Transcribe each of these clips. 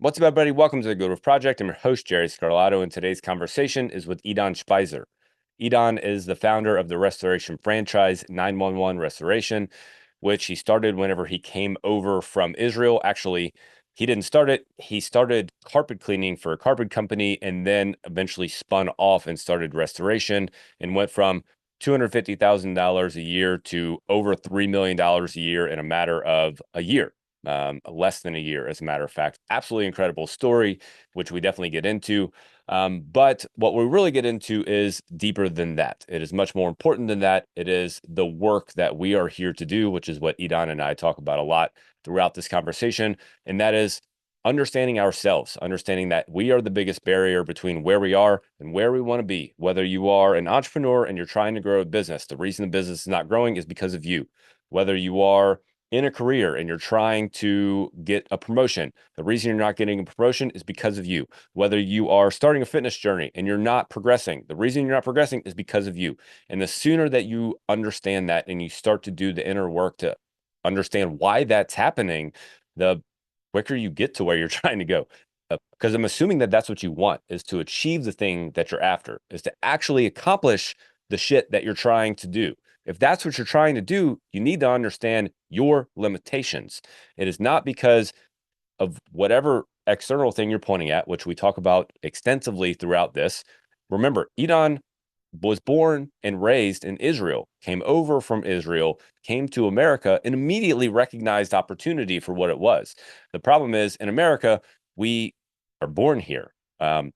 What's up, everybody? Welcome to the Good Roof Project. I'm your host, Jerry Scarlato, and today's conversation is with Idan Shpizer. Idan is the founder of the restoration franchise 911 Restoration, which he started whenever he came over from Israel. Actually, he didn't start it. He started carpet cleaning for a carpet company and then eventually spun off and started restoration and went from $250,000 a year to over $3 million a year in a matter of a year. Less than a year, as a matter of fact. Absolutely incredible story, which we definitely get into. But what we really get into is deeper than that. It is much more important than that. It is the work that we are here to do, which is what Idan and I talk about a lot throughout this conversation. And that is understanding ourselves, understanding that we are the biggest barrier between where we are and where we want to be. Whether you are an entrepreneur and you're trying to grow a business, the reason the business is not growing is because of you. Whether you are in a career and you're trying to get a promotion, the reason you're not getting a promotion is because of you. Whether you are starting a fitness journey and you're not progressing, the reason you're not progressing is because of you. And the sooner that you understand that and you start to do the inner work to understand why that's happening, the quicker you get to where you're trying to go. Because I'm assuming that that's what you want, is to achieve the thing that you're after, is to actually accomplish the shit that you're trying to do. If that's what you're trying to do, you need to understand your limitations. It is not because of whatever external thing you're pointing at, which we talk about extensively throughout this. Remember, Idan was born and raised in Israel, came over from Israel, came to America, and immediately recognized opportunity for what it was. The problem is, in America, we are born here, at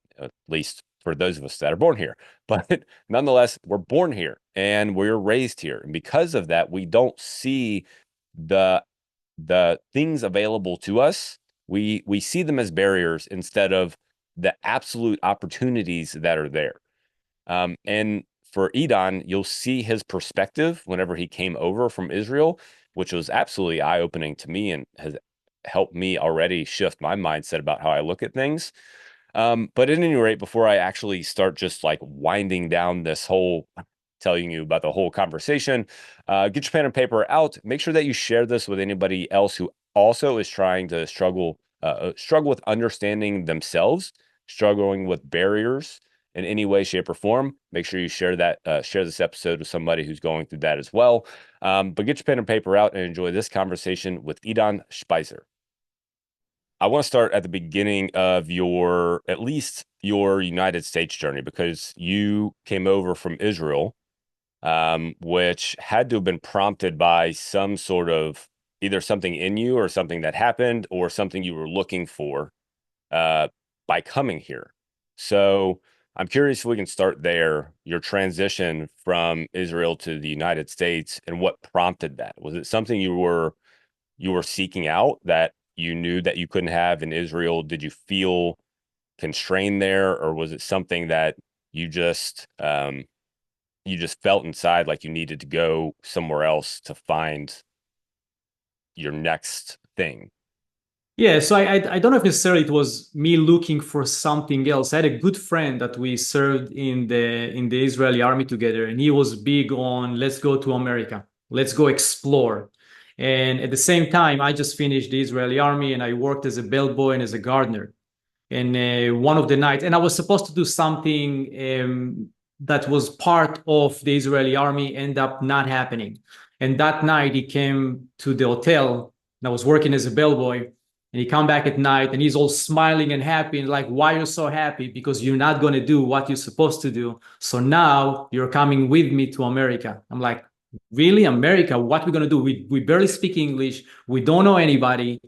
least for those of us that are born here. But nonetheless, we're born here and we're raised here. And because of that, we don't see the things available to us. We see them as barriers instead of the absolute opportunities that are there. And for Idan, you'll see his perspective whenever he came over from Israel, which was absolutely eye-opening to me and has helped me already shift my mindset about how I look at things. But at any rate, before I actually start just like winding down this whole, telling you about the whole conversation, get your pen and paper out. Make sure that you share this with anybody else who also is trying to struggle with understanding themselves, struggling with barriers in any way, shape, or form. Make sure you share this episode with somebody who's going through that as well. But get your pen and paper out and enjoy this conversation with Idan Shpizer. I want to start at the beginning of at least your United States journey, because you came over from Israel, which had to have been prompted by some sort of either something in you or something that happened or something you were looking for by coming here. So I'm curious if we can start there, your transition from Israel to the United States and what prompted that. Was it something you were seeking out that you knew that you couldn't have in Israel? Did you feel constrained there, or was it something that you just felt inside like you needed to go somewhere else to find your next thing? Yeah, so I don't know if necessarily it was me looking for something else. I had a good friend that we served in the Israeli army together, and he was big on let's go to America, let's go explore. And at the same time, I just finished the Israeli army and I worked as a bellboy and as a gardener. And one of the nights, and I was supposed to do something that was part of the Israeli army, ended up not happening. And that night he came to the hotel, and I was working as a bellboy. And he come back at night and he's all smiling and happy and like, why you're so happy? Because you're not going to do what you're supposed to do. So now you're coming with me to America. I'm like, really? America? What are we going to do? We barely speak English. We don't know anybody.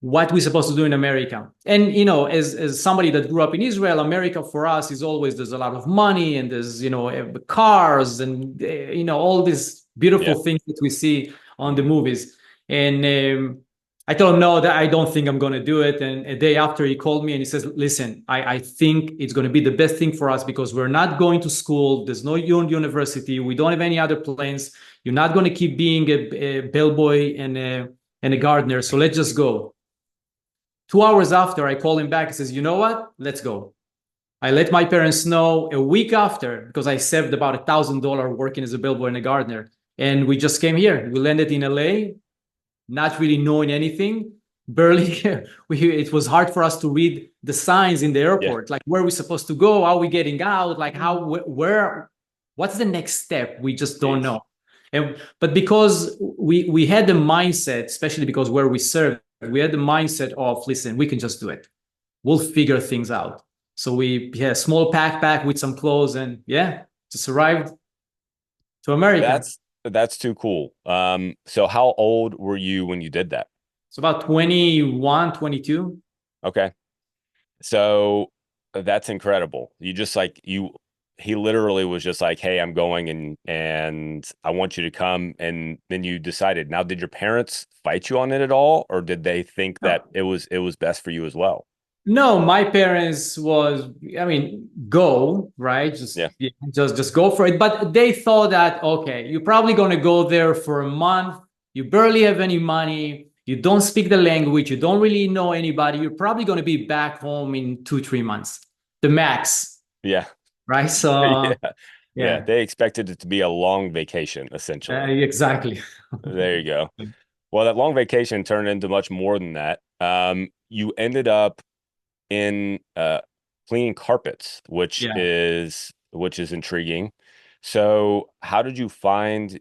What we're supposed to do in America? And, you know, as somebody that grew up in Israel, America for us is always, there's a lot of money and there's, you know, cars and, you know, all these beautiful things that we see on the movies. And, I told him, no, that I don't think I'm going to do it. And a day after he called me and he says, listen, I think it's going to be the best thing for us because we're not going to school. There's no university. We don't have any other plans. You're not going to keep being a bellboy and a gardener. So let's just go. 2 hours after, I call him back. He says, you know what? Let's go. I let my parents know a week after because I saved about $1,000 working as a bellboy and a gardener. And we just came here. We landed in LA. Not really knowing anything. barely it was hard for us to read the signs in the Yeah. airport, like where we're supposed to go, how we getting out, like how where what's the next step, we just don't Jeez. know. And but because we had the mindset, especially because where we served, we had the mindset of, listen, we can just do it, we'll figure things out. So we had a small backpack with some clothes, and yeah, just arrived to America. That's too cool. So how old were you when you did that? It's about 21, 22. Okay. So that's incredible. You just like you he literally was just like, "Hey, I'm going and I want you to come." And then you decided. Now, did your parents fight you on it at all, or did they think that No. it was best for you as well? No, my parents was, I mean, go, right? Yeah. Just yeah, just go for it. But they thought that, okay, you're probably gonna go there for a month. You barely have any money. You don't speak the language. You don't really know anybody. You're probably gonna be back home in 2, 3 months, the max, Yeah. right? Yeah. So Yeah. yeah, They expected it to be a long vacation, essentially. exactly. There you go. Well, that long vacation turned into much more than that. You ended up in cleaning carpets, Yeah. which is intriguing. So, how did you find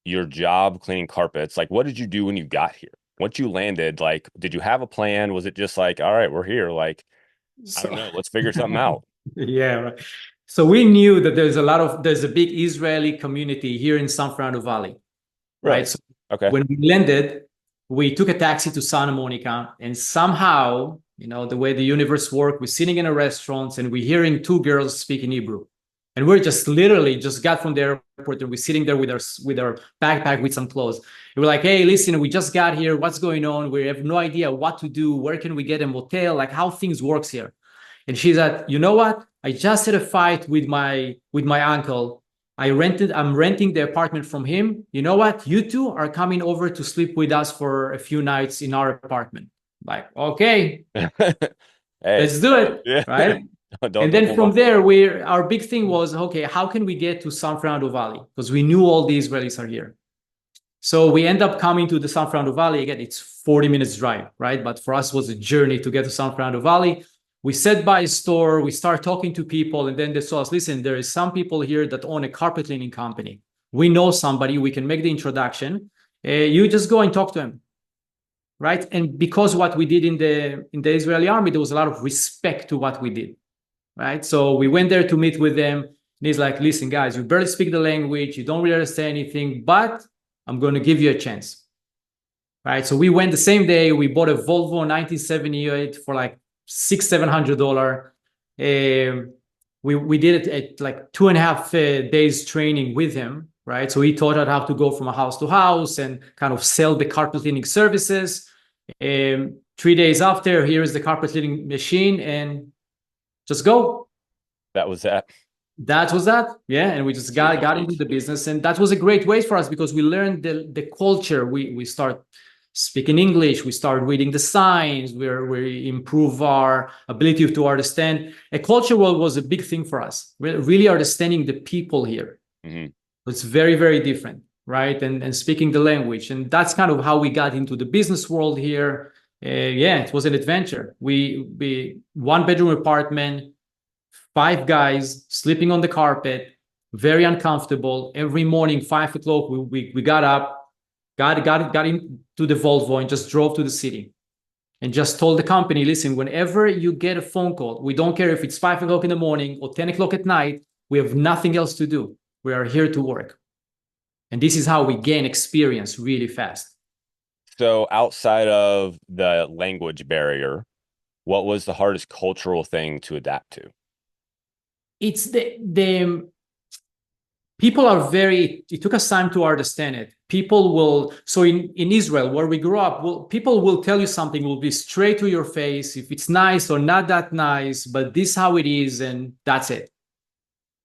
your job cleaning carpets? Like, what did you do when you got here? Once you landed, like, did you have a plan? Was it just like, all right, we're here? Like, I don't So know, let's figure something out. yeah, right. So we knew that there's a big Israeli community here in San Fernando Valley, right? Really? So Okay. when we landed, we took a taxi to Santa Monica, and somehow, the way the universe works, we're sitting in a restaurant and we're hearing two girls speaking Hebrew. And we're just literally just got from the airport, and we're sitting there with our backpack with some clothes. And we're like, hey, listen, we just got here. What's going on? We have no idea what to do. Where can we get a motel? Like how things works here. And she said, you know what? I just had a fight with my uncle. I'm renting the apartment from him. You know what? You two are coming over to sleep with us for a few nights in our apartment. Like, okay, Hey, let's do it, yeah. right? And Don't then pull my from there, our big thing was, okay, how can we get to San Fernando Valley? Because we knew all the Israelis are here. So we end up coming to the San Fernando Valley. Again, it's 40 minutes drive, right? But for us, it was a journey to get to San Fernando Valley. We sat by a store, we start talking to people, and then they saw us, listen, there is some people here that own a carpet cleaning company. We know somebody, we can make the introduction. You just go and talk to him, right? And because what we did in the Israeli army, there was a lot of respect to what we did, right? So we went there to meet with them. And he's like, listen, guys, you barely speak the language, you don't really understand anything, but I'm going to give you a chance, right? So we went the same day. We bought a Volvo 1978 for like $600-700. We did it at like 2.5 days training with him, right? So he taught us how to go from a house to house and kind of sell the carpet cleaning services. 3 days after, here is the carpet cleaning machine, and just go. that was that. That was that. Yeah. And we just got into Jeez. the business. And that was a great way for us because we learned the culture. We start speaking English, we start reading the signs, we improve our ability to understand. A culture was a big thing for us. Really understanding the people here. Hmm. It's very, very different, right? And speaking the language. And that's kind of how we got into the business world here. Yeah, it was an adventure. We one bedroom apartment, 5 guys sleeping on the carpet, very uncomfortable. Every morning, 5 o'clock, we got up, got into the Volvo and just drove to the city and just told the company, listen, whenever you get a phone call, we don't care if it's 5 o'clock in the morning or 10 o'clock at night, we have nothing else to do. We are here to work. And this is how we gain experience really fast. So, outside of the language barrier, what was the hardest cultural thing to adapt to? It's the people are very, it took us time to understand it. People will, so in Israel, where we grew up, people will tell you something, will be straight to your face, if it's nice or not that nice, but this how it is, and that's it. Not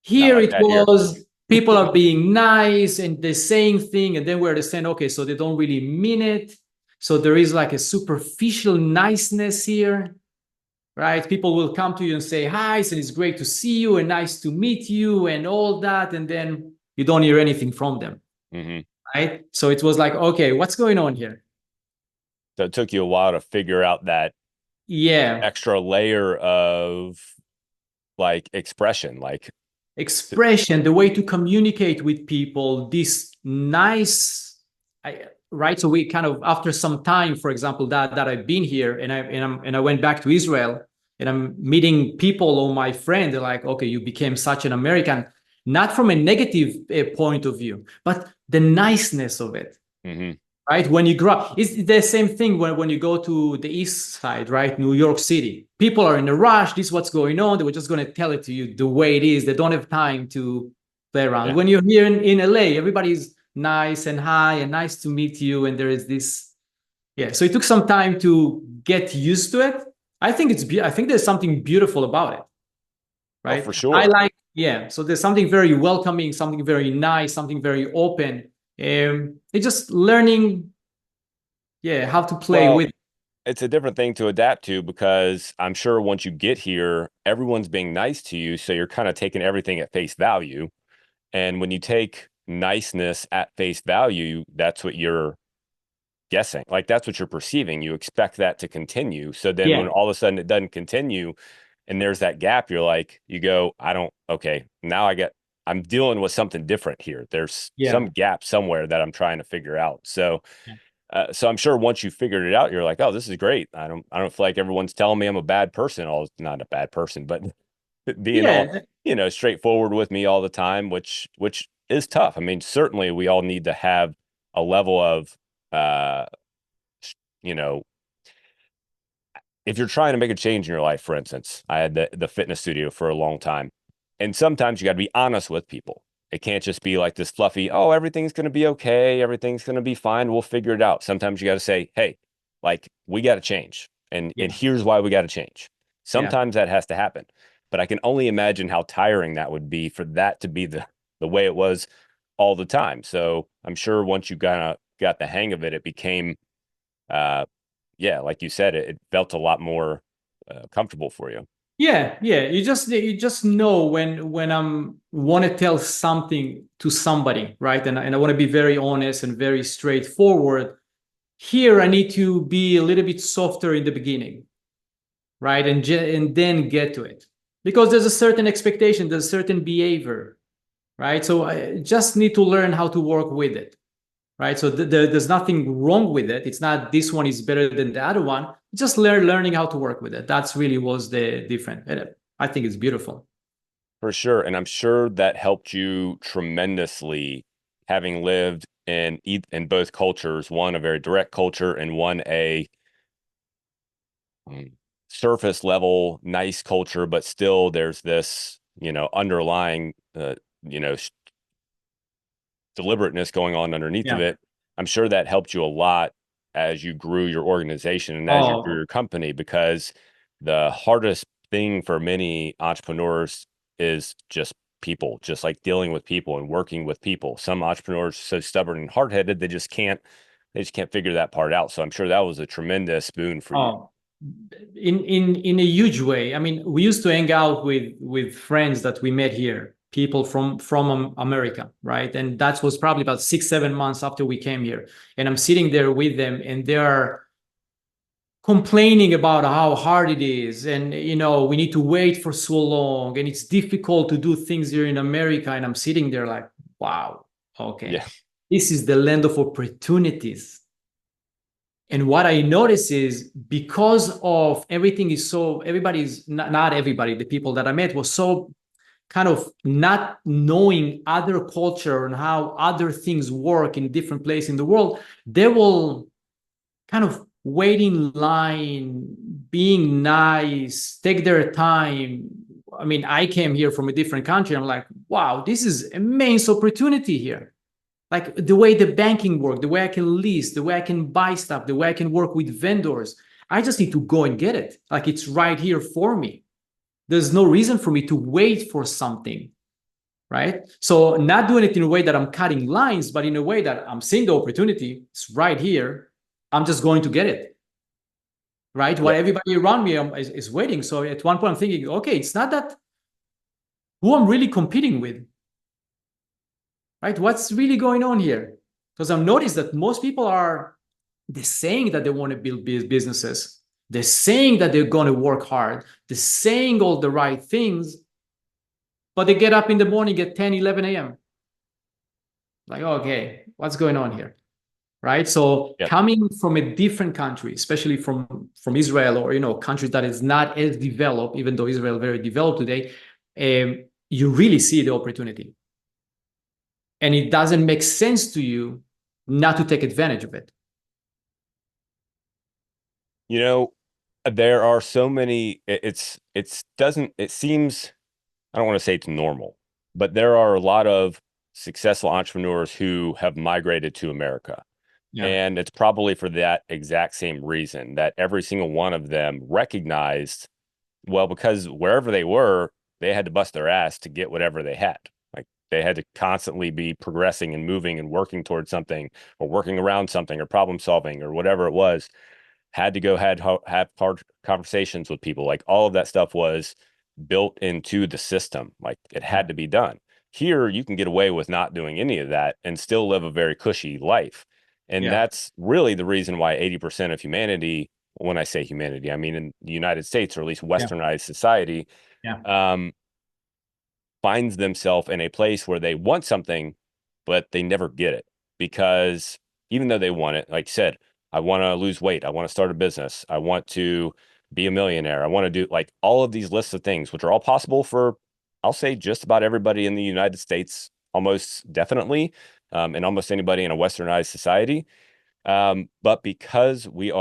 Here like it that here. was, people are being nice and they're saying thing, and then we understand, okay, so they don't really mean it. So there is like a superficial niceness here, right? People will come to you and say hi, and it's great to see you and nice to meet you and all that, and then you don't hear anything from them, Hmm. right? So it was like, okay, what's going on here? So it took you a while to figure out that Yeah, extra layer of like expression, like expression, the way to communicate with people, this nice, right? So we kind of, after some time, for example, that I've been here and I went back to Israel and I'm meeting people or my friend, they're like, okay, you became such an American, not from a negative point of view, but the niceness of it. mhm. Right? When you grow up, it's the same thing when you go to the east side, right? New York City. People are in a rush. This is what's going on. They were just going to tell it to you the way it is. They don't have time to play around. Yeah. When you're here in LA, everybody's nice and hi and nice to meet you. And there is this, yeah. So it took some time to get used to it. I think there's something beautiful about it, Oh, right? for I sure. like, yeah. So there's something very welcoming, something very nice, something very open. It's just learning, yeah, how to play Well, with. it's a different thing to adapt to because I'm sure once you get here, everyone's being nice to you. So you're kind of taking everything at face value. And when you take niceness at face value, that's what you're guessing. Like that's what you're perceiving. You expect that to continue. So then when Yeah, all of a sudden it doesn't continue and there's that gap, you're like, you go, I don't, okay, now I'm dealing with something different here. There's yeah, some gap somewhere that I'm trying to figure out. So, yeah, so I'm sure once you figured it out, you're like, oh, this is great. I don't feel like everyone's telling me I'm a bad person. All not a bad person, but being all, yeah, straightforward with me all the time, which is tough. I mean, certainly we all need to have a level of, uh, you know, if you're trying to make a change in your life, for instance, I had the fitness studio for a long time. And sometimes you got to be honest with people. It can't just be like this fluffy, oh, everything's going to be okay. Everything's going to be fine. We'll figure it out. Sometimes you got to say, hey, like we got to change. And yeah, here's why we got to change. yeah, Sometimes that has to happen. But I can only imagine how tiring that would be for that to be the way it was all the time. So I'm sure once you kind of got the hang of it, it became uh, yeah, like you said, it felt a lot more comfortable for you. yeah, yeah. You just know when I'm want to tell something to somebody, right? And I want to be very honest and very straightforward. Here, I need to be a little bit softer in the beginning, right? And then get to it because there's a certain expectation, there's a certain behavior, right? So I just need to learn how to work with it. Right? So there's nothing wrong with it. It's not this one is better than the other one. Just learning how to work with it. That's really was the different. And I think it's beautiful. For sure. And I'm sure that helped you tremendously having lived in both cultures, one a very direct culture and one a um, surface level nice culture, but still there's this, underlying you know, deliberateness going on underneath of Yeah. it. I'm sure that helped you a lot as you grew your organization and as you grew Oh, your company because the hardest thing for many entrepreneurs is just people, just like dealing with people and working with people. Some entrepreneurs are so stubborn and hard-headed they just can't figure that part out. So I'm sure that was a tremendous boon for you. oh, in a huge way. I mean, we used to hang out with friends that we met here, people from America, right? And that was probably about 6, 7 months after we came here. And I'm sitting there with them, and they're complaining about how hard it is and we need to wait for so long and it's difficult to do things here in America, and I'm sitting there like, wow, Yeah. okay, this is the land of opportunities. And what I notice is because of everything is so, everybody's not everybody, the people that I met was so kind of not knowing other culture and how other things work in different places in the world, they will kind of wait in line, being nice, take their time. I mean, I came here from a different country. I'm like, wow, this is immense opportunity here. Like the way the banking work, the way I can lease, the way I can buy stuff, the way I can work with vendors. I just need to go and get it. Like it's right here for me. There's no reason for me to wait for something, right? So not doing it in a way that I'm cutting lines, but in a way that I'm seeing the opportunity. It's right here. I'm just going to get it, right? Yeah. While everybody around me is waiting. So at one point I'm thinking, okay, it's not that who I'm really competing with, right? What's really going on here? Because I've noticed that most people are They're saying that they want to build businesses. They're saying that they're going to work hard. They're saying all the right things, but they get up in the morning at 10, 11 a.m. Like, okay, what's going on here? Right. So Yep. coming from a different country, especially from Israel, or countries that is not as developed, even though Israel is very developed today, you really see the opportunity. And it doesn't make sense to you not to take advantage of it. You know, there are so many, it seems, I don't want to say it's normal, but there are a lot of successful entrepreneurs who have migrated to America. Yeah. And it's probably for that exact same reason that every single one of them recognized, well, because wherever they were, they had to bust their ass to get whatever they had. Like they had to constantly be progressing and moving and working towards something or working around something or problem solving or whatever it was. Had to go have hard conversations with people. Like all of that stuff was built into the system. Like it had to be done. Here, you can get away with not doing any of that and still live a very cushy life. And Yeah. that's really the reason why 80% of humanity, when I say humanity, I mean in the United States or at least Yeah. westernized society, Yeah. um, finds themselves in a place where they want something, but they never get it because even though they want it, like you said, I want to lose weight, I want to start a business, I want to be a millionaire, I want to do like all of these lists of things, which are all possible for, I'll say, just about everybody in the United States, almost definitely, and almost anybody in a westernized society. But because we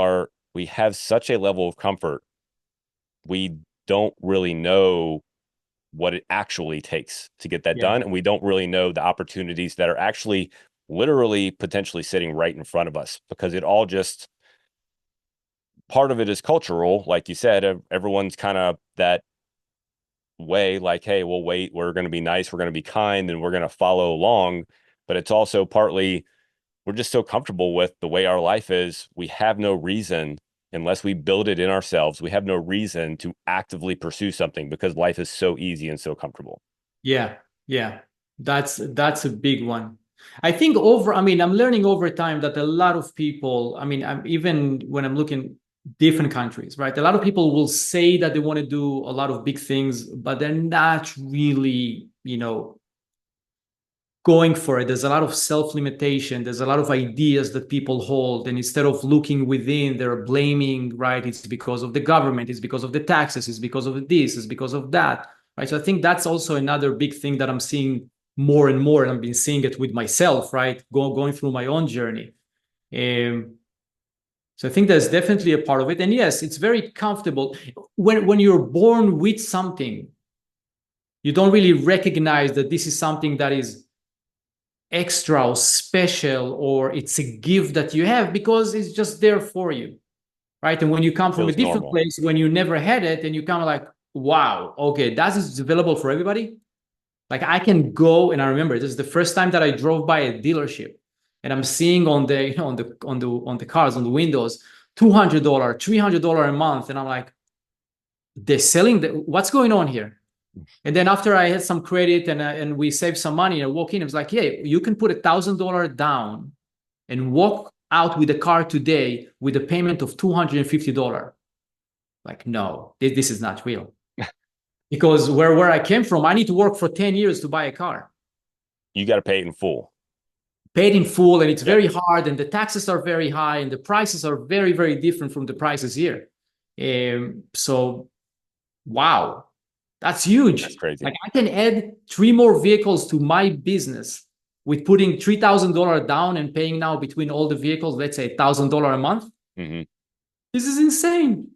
have such a level of comfort, we don't really know what it actually takes to get that Yeah. done. And we don't really know the opportunities that are actually literally potentially sitting right in front of us because it all just part of it is cultural. Like you said, everyone's kind of that way, like, hey, we'll wait, we're going to be nice, we're going to be kind, and we're going to follow along. But it's also partly we're just so comfortable with the way our life is. We have no reason, unless we build it in ourselves, we have no reason to actively pursue something because life is so easy and so comfortable. Yeah. Yeah. That's a big one. I mean, I'm learning over time that a lot of people, I mean, even when I'm looking different countries, right? A lot of people will say that they want to do a lot of big things, but they're not really, going for it. There's a lot of self-limitation. There's a lot of ideas that people hold. And instead of looking within, they're blaming, right? It's because of the government, it's because of the taxes, it's because of this, it's because of that. Right. So I think that's also another big thing that I'm seeing more and more. And I've been seeing it with myself, right? Going through my own journey. Um, so I think there's definitely a part of it. And yes, it's very comfortable. When you're born with something, you don't really recognize that this is something that is extra or special, or it's a gift that you have because it's just there for you, right? And when you come from a Feels different normal. place, when you never had it, and you kind of like, wow, okay, that is available for everybody. Like I can go, and I remember this is the first time that I drove by a dealership, and I'm seeing on the on the cars on the windows $200, $300 a month, and I'm like, they're selling what's going on here? And then after I had some credit and we saved some money, I walk in, I was like, yeah, you can put $1,000 down and walk out with a car today with a payment of $250. Like, no, this is not real. Because where I came from, I need to work for 10 years to buy a car. You got to pay it in full. Paid in full, and it's Yep. very hard, and the taxes are very high, and the prices are very, very different from the prices here. So, wow, that's That's huge. crazy. Like I can add 3 more vehicles to my business with putting $3,000 down and paying now between all the vehicles, let's say $1,000 a month. Hmm. This is insane.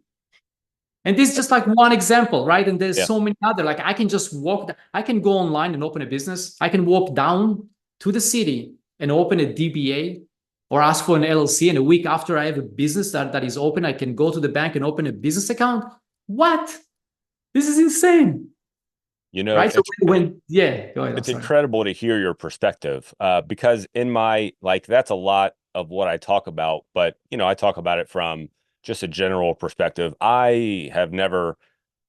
And this is just like one example, right? And there's Yeah. so many other. Like I can just I can go online and open a business. I can walk down to the city and open a DBA or ask for an LLC. And a week after I have a business that is open, I can go to the bank and open a business account. What? This is insane. You know, Right? So yeah, go ahead. I'm it's sorry. incredible to hear your perspective because in my like that's a lot of what I talk about, but I talk about it from just a general perspective. I have never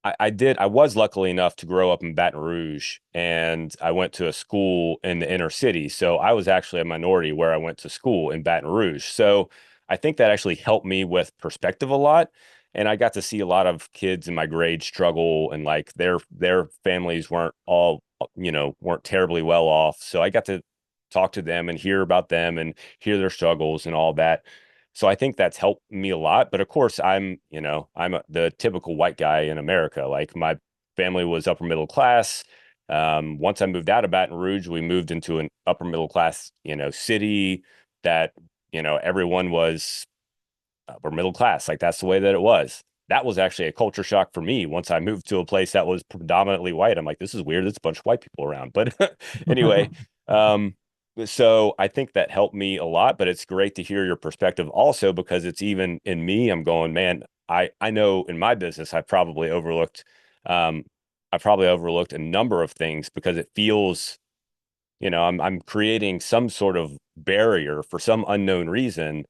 I was luckily enough to grow up in Baton Rouge, and I went to a school in the inner city. So I was actually a minority where I went to school in Baton Rouge. So I think that actually helped me with perspective a lot. And I got to see a lot of kids in my grade struggle, and like their families weren't all, weren't terribly well off. So I got to talk to them and hear about them and hear their struggles and all that. So I think that's helped me a lot. But of course, the typical white guy in America. Like my family was upper middle class. Once I moved out of Baton Rouge, we moved into an upper middle class, city that, everyone was upper middle class. Like that's the way that it was. That was actually a culture shock for me once I moved to a place that was predominantly white. I'm like, this is weird. There's a bunch of white people around. But anyway, um, so I think that helped me a lot, but it's great to hear your perspective also because it's even in me, I'm going, man, I know in my business um, I probably overlooked a number of things because it feels, I'm creating some sort of barrier for some unknown reason,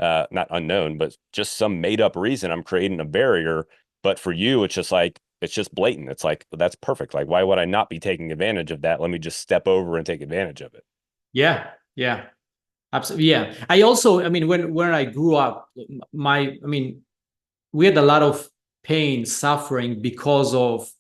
not unknown, but just some made up reason. I'm creating a barrier. But for you, it's just like, it's just blatant. It's like, that's perfect. Like, why would I not be taking advantage of that? Let me just step over and take advantage of it. Yeah, yeah, absolutely. Yeah. I also, I mean, when I grew up, I mean, we had a lot of pain, suffering because of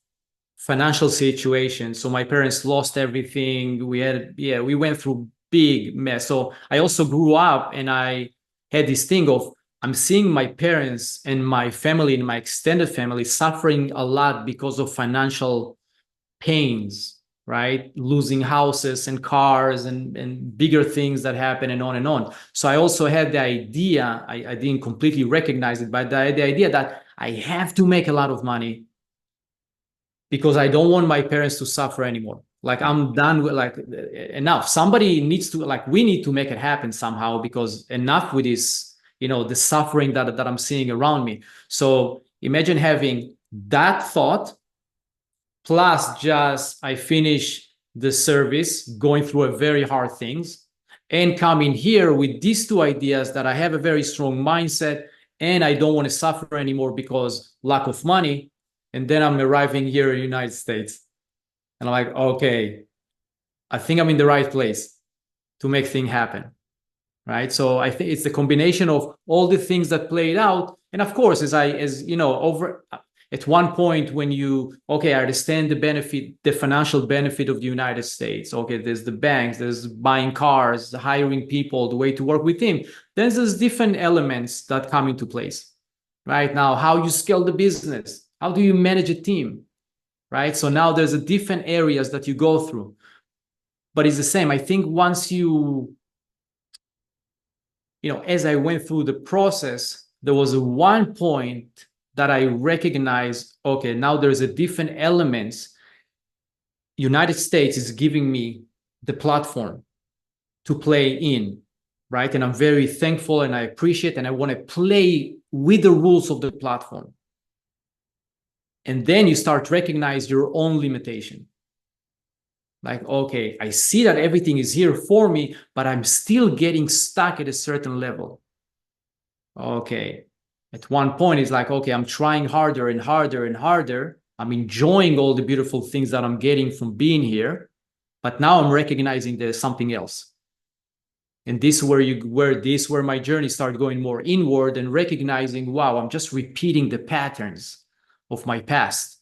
financial situation. So my parents lost everything. We went through big mess. So I also grew up and I had this thing of I'm seeing my parents and my family and my extended family suffering a lot because of financial pains, right? Losing houses and cars and bigger things that happen and on and on. So I also had the idea, I didn't completely recognize it, but the idea that I have to make a lot of money because I don't want my parents to suffer anymore. Like I'm done with like enough. Somebody needs to like we need to make it happen somehow because enough with this, the suffering that I'm seeing around me. So imagine having that thought plus just I finish the service going through a very hard things and coming here with these two ideas that I have a very strong mindset and I don't want to suffer anymore because lack of money. And then I'm arriving here in the United States and I'm like, okay, I think I'm in the right place to make things happen. Right. So I think it's the combination of all the things that played out. And of course, over at one point when I understand the financial benefit of the United States. Okay, there's the banks, there's buying cars, the hiring people, the way to work with them. Then there's different elements that come into place. Right now, how you scale the business, how do you manage a team? Right. So now there's a different areas that you go through. But it's the same. I think once as I went through the process, there was one point that I recognized, okay, now there's a different elements. United States is giving me the platform to play in, right? And I'm very thankful and I appreciate and I want to play with the rules of the platform. And then you start to recognize your own limitation. Like, okay, I see that everything is here for me, but I'm still getting stuck at a certain level. Okay. At one point, it's like, okay, I'm trying harder and harder and harder. I'm enjoying all the beautiful things that I'm getting from being here. But now I'm recognizing there's something else. And this is where my journey started going more inward and recognizing, wow, I'm just repeating the patterns of my past.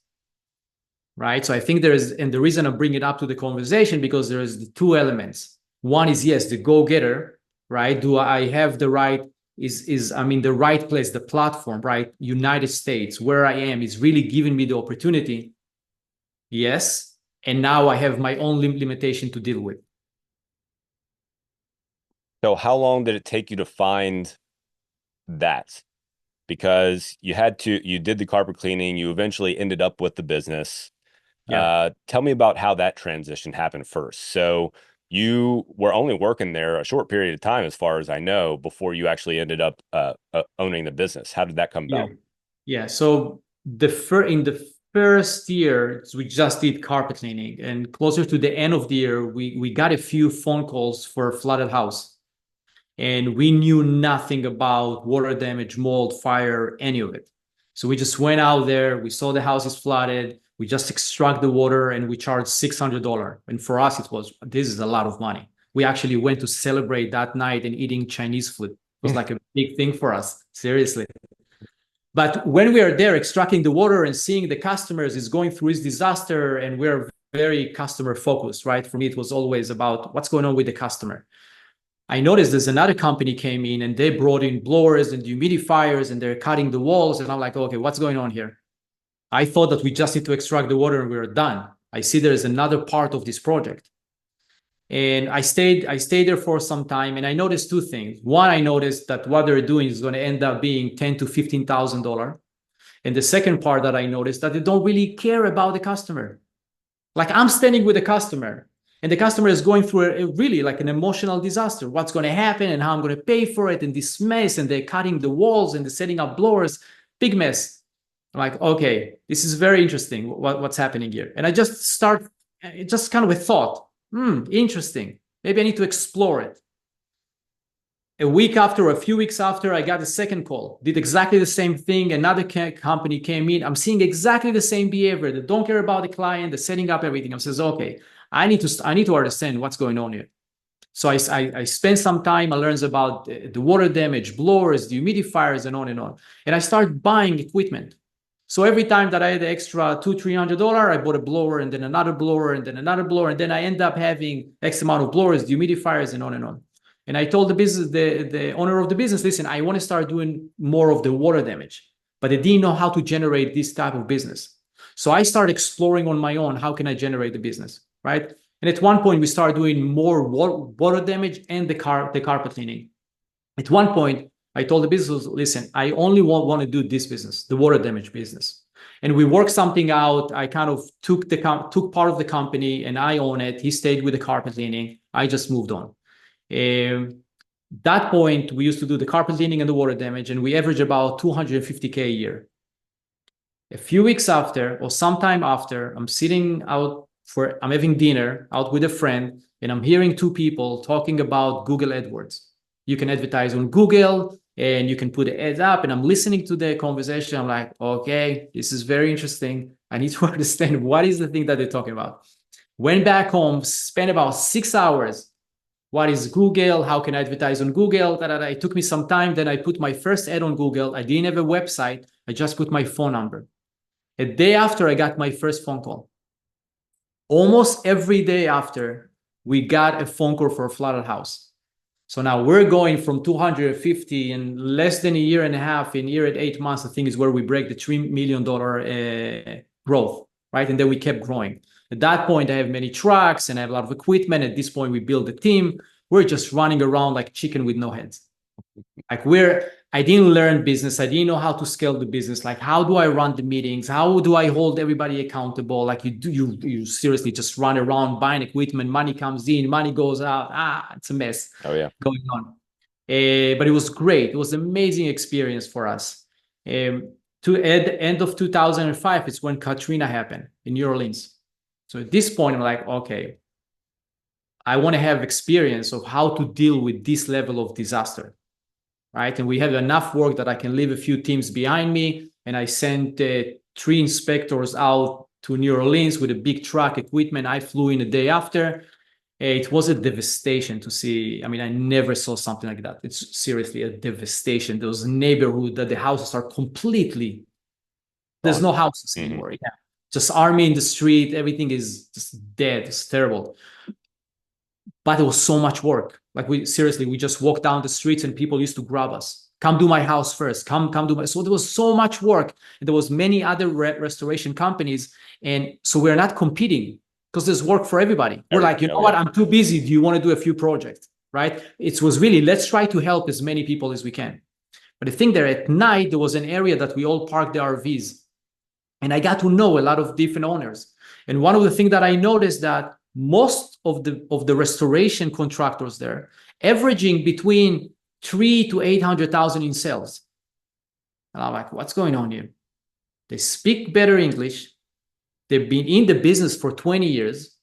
Right. So I think and the reason I'm bringing it up to the conversation, because there's the two elements. One is, yes, the go-getter, right? Do I have the right, I'm in the right place, the platform, right? United States, where I am is really giving me the opportunity. Yes. And now I have my own limitation to deal with. So how long did it take you to find that? Because you did the carpet cleaning, you eventually ended up with the business. Yeah. Tell me about how that transition happened first. So you were only working there a short period of time, as far as I know, before you actually ended up owning the business. How did that come Yeah. about? Yeah. So in the first year, we just did carpet cleaning, and closer to the end of the year, we got a few phone calls for a flooded house, and we knew nothing about water damage, mold, fire, any of it. So we just went out there. We saw the house is flooded. We just extract the water, and we charged $600. And for us, this is a lot of money. We actually went to celebrate that night and eating Chinese food was like a big thing for us, seriously. But when we are there extracting the water and seeing the customers is going through this disaster, and we're very customer focused, right? For me, it was always about what's going on with the customer. I noticed there's another company came in and they brought in blowers and humidifiers and they're cutting the walls. And I'm like, okay, what's going on here? I thought that we just need to extract the water and we were done. I see there's another part of this project. And I stayed there for some time, and I noticed two things. One, I noticed that what they're doing is going to end up being $10,000 to $15,000. And the second part that I noticed, that they don't really care about the customer. Like, I'm standing with the customer, and the customer is going through a really like an emotional disaster. What's going to happen and how I'm going to pay for it, and this mess, and they're cutting the walls and they're setting up blowers, big mess. I'm like, okay, this is very interesting. What's happening here? And I just kind of a thought. Interesting. Maybe I need to explore it. A few weeks after, I got a second call. Did exactly the same thing. Another company came in. I'm seeing exactly the same behavior. They don't care about the client. They're setting up everything. I says, okay, I need to understand what's going on here. So I spent some time. I learned about the water damage, blowers, the humidifiers, and on and on. And I started buying equipment. So every time that I had the extra $200-300, I bought a blower, and then another blower, and then another blower, and then I end up having X amount of blowers, humidifiers, and on and on. And I told the owner of the business, listen, I want to start doing more of the water damage, but I didn't know how to generate this type of business. So I started exploring on my own, how can I generate the business, right? And at one point, we started doing more water damage and the carpet cleaning. At one point, I told the business, listen, I only want to do this business, the water damage business. And we worked something out. I kind of took part of the company and I own it. He stayed with the carpet cleaning. I just moved on. That point, we used to do the carpet cleaning and the water damage, and we average about $250K a year. A few weeks after, or sometime after, I'm having dinner out with a friend, and I'm hearing two people talking about Google AdWords. You can advertise on Google and you can put the ads up, and I'm listening to the conversation. I'm like, okay, this is very interesting. I need to understand what is the thing that they're talking about. Went back home, spent about 6 hours. What is Google? How can I advertise on Google? It took me some time. Then I put my first ad on Google. I didn't have a website. I just put my phone number. A day after, I got my first phone call. Almost every day after, we got a phone call for a flooded house. So now we're going from 250 in less than a year and a half. In a year and 8 months, I think is where we break the $3 million growth, right? And then we kept growing. At that point, I have many trucks and I have a lot of equipment. At this point, we build a team. We're just running around like chicken with no heads. I didn't learn business. I didn't know how to scale the business. Like, how do I run the meetings? How do I hold everybody accountable? Like you seriously just run around buying equipment. Money comes in, money goes out. It's a mess going on. But it was great. It was an amazing experience for us. At the end of 2005, it's when Katrina happened in New Orleans. So at this point, I'm like, okay, I want to have experience of how to deal with this level of disaster, right? And we have enough work that I can leave a few teams behind me. And I sent 3 inspectors out to New Orleans with a big truck equipment. I flew in the day after. It was a devastation to see. I mean, I never saw something like that. It's seriously a devastation. Those neighborhoods that the houses are completely, there's no houses anymore. Yeah. Just army in the street. Everything is just dead. It's terrible. But it was so much work. Like we just walked down the streets and people used to grab us. Come do my house first. Come do my. So there was so much work. And there was many other restoration companies. And so we're not competing because there's work for everybody. We're like, you know what? I'm too busy. Do you want to do a few projects? Right? It was really, let's try to help as many people as we can. But I think that at night, there was an area that we all parked the RVs. And I got to know a lot of different owners. And one of the things that I noticed that most of the restoration contractors there averaging between 300,000 to 800,000 in sales. And I'm like, what's going on here? They speak better English. They've been in the business for 20 years.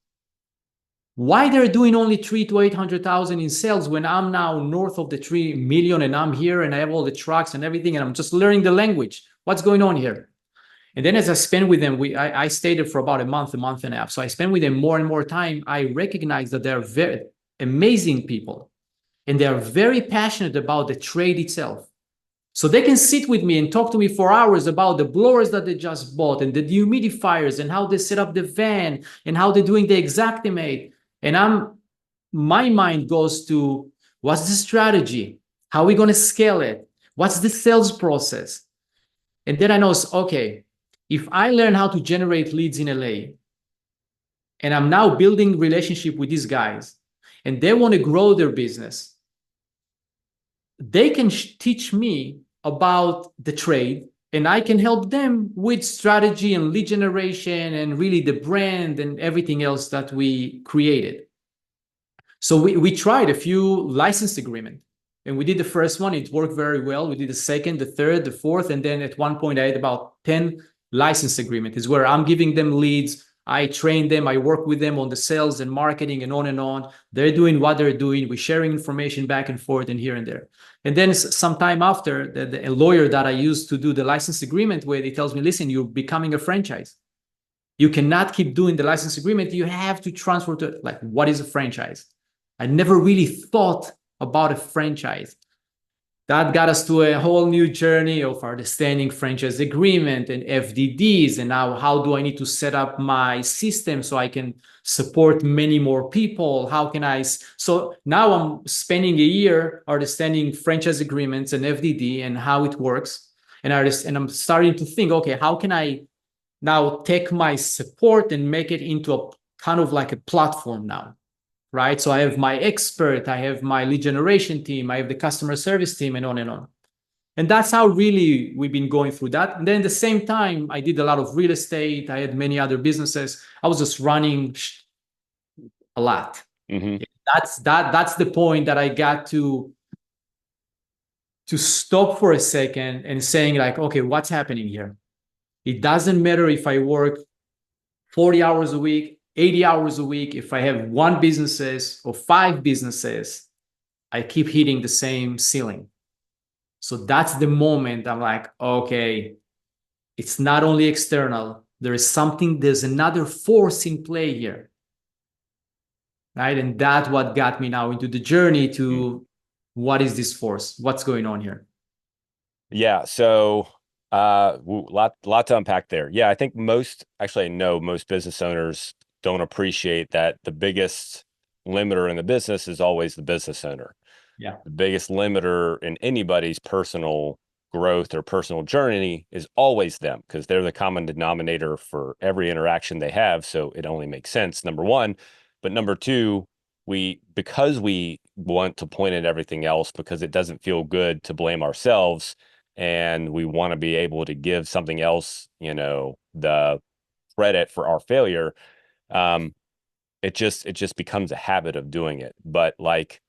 Why they're doing only 300,000 to 800,000 in sales when I'm now north of the 3 million and I'm here and I have all the trucks and everything and I'm just learning the language? What's going on here? And then as I spent with them, I stayed there for about a month and a half. So I spent with them more and more time. I recognized that they're very amazing people. and they are very passionate about the trade itself. So they can sit with me and talk to me for hours about the blowers that they just bought and the dehumidifiers and how they set up the van and how they're doing the Exactimate. And my mind goes to, what's the strategy? How are we going to scale it? What's the sales process? And then I know, okay, if I learn how to generate leads in LA, and I'm now building relationship with these guys, and they want to grow their business, they can teach me about the trade, and I can help them with strategy and lead generation and really the brand and everything else that we created. So we tried a few license agreements, and we did the first one. It worked very well. We did the second, the third, the fourth, and then at one point I had about 10 license agreements. Is where I'm giving them leads. I train them. I work with them on the sales and marketing and on and on. They're doing what they're doing. We're sharing information back and forth and here and there. And then sometime after, a lawyer that I used to do the license agreement with, he tells me, listen, you're becoming a franchise. You cannot keep doing the license agreement. You have to transfer to it. Like, what is a franchise? I never really thought about a franchise. That got us to a whole new journey of understanding franchise agreement and FDDs, and now how do I need to set up my system so I can support many more people? How can I? So now I'm spending a year understanding franchise agreements and FDD and how it works, and I'm starting to think, okay, how can I now take my support and make it into a kind of like a platform now? Right? So I have my expert, I have my lead generation team, I have the customer service team, and on and on. And that's how really we've been going through that. And then at the same time, I did a lot of real estate. I had many other businesses. I was just running a lot. Mm-hmm. That's the point that I got to stop for a second and saying like, okay, what's happening here? It doesn't matter if I work 40 hours a week, 80 hours a week. If I have one businesses or 5 businesses, I keep hitting the same ceiling. So that's the moment I'm like, okay, it's not only external. There's another force in play here. Right? And that's what got me now into the journey to what is this force? What's going on here? Yeah. So, lot to unpack there. Yeah. I think I know most business owners don't appreciate that the biggest limiter in the business is always the business owner. Yeah. The biggest limiter in anybody's personal growth or personal journey is always them, because they're the common denominator for every interaction they have. So it only makes sense, number one. But number two, because we want to point at everything else because it doesn't feel good to blame ourselves, and we want to be able to give something else, the credit for our failure. It just becomes a habit of doing it. But like,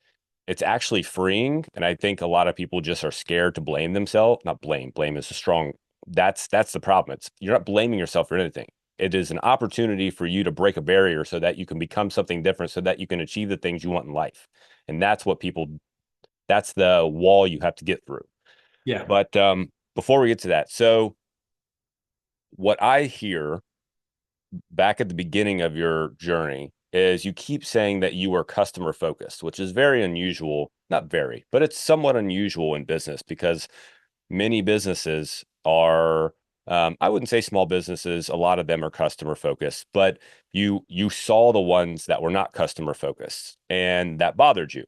it's actually freeing. And I think a lot of people just are scared to blame themselves. Not blame is a strong, that's the problem. You're not blaming yourself for anything. It is an opportunity for you to break a barrier so that you can become something different, so that you can achieve the things you want in life. And that's the wall you have to get through. Yeah. But before we get to that, so what I hear back at the beginning of your journey is you keep saying that you are customer focused, which is very unusual. Not very, but it's somewhat unusual in business, because many businesses are, I wouldn't say small businesses, a lot of them are customer focused, but you saw the ones that were not customer focused, and that bothered you.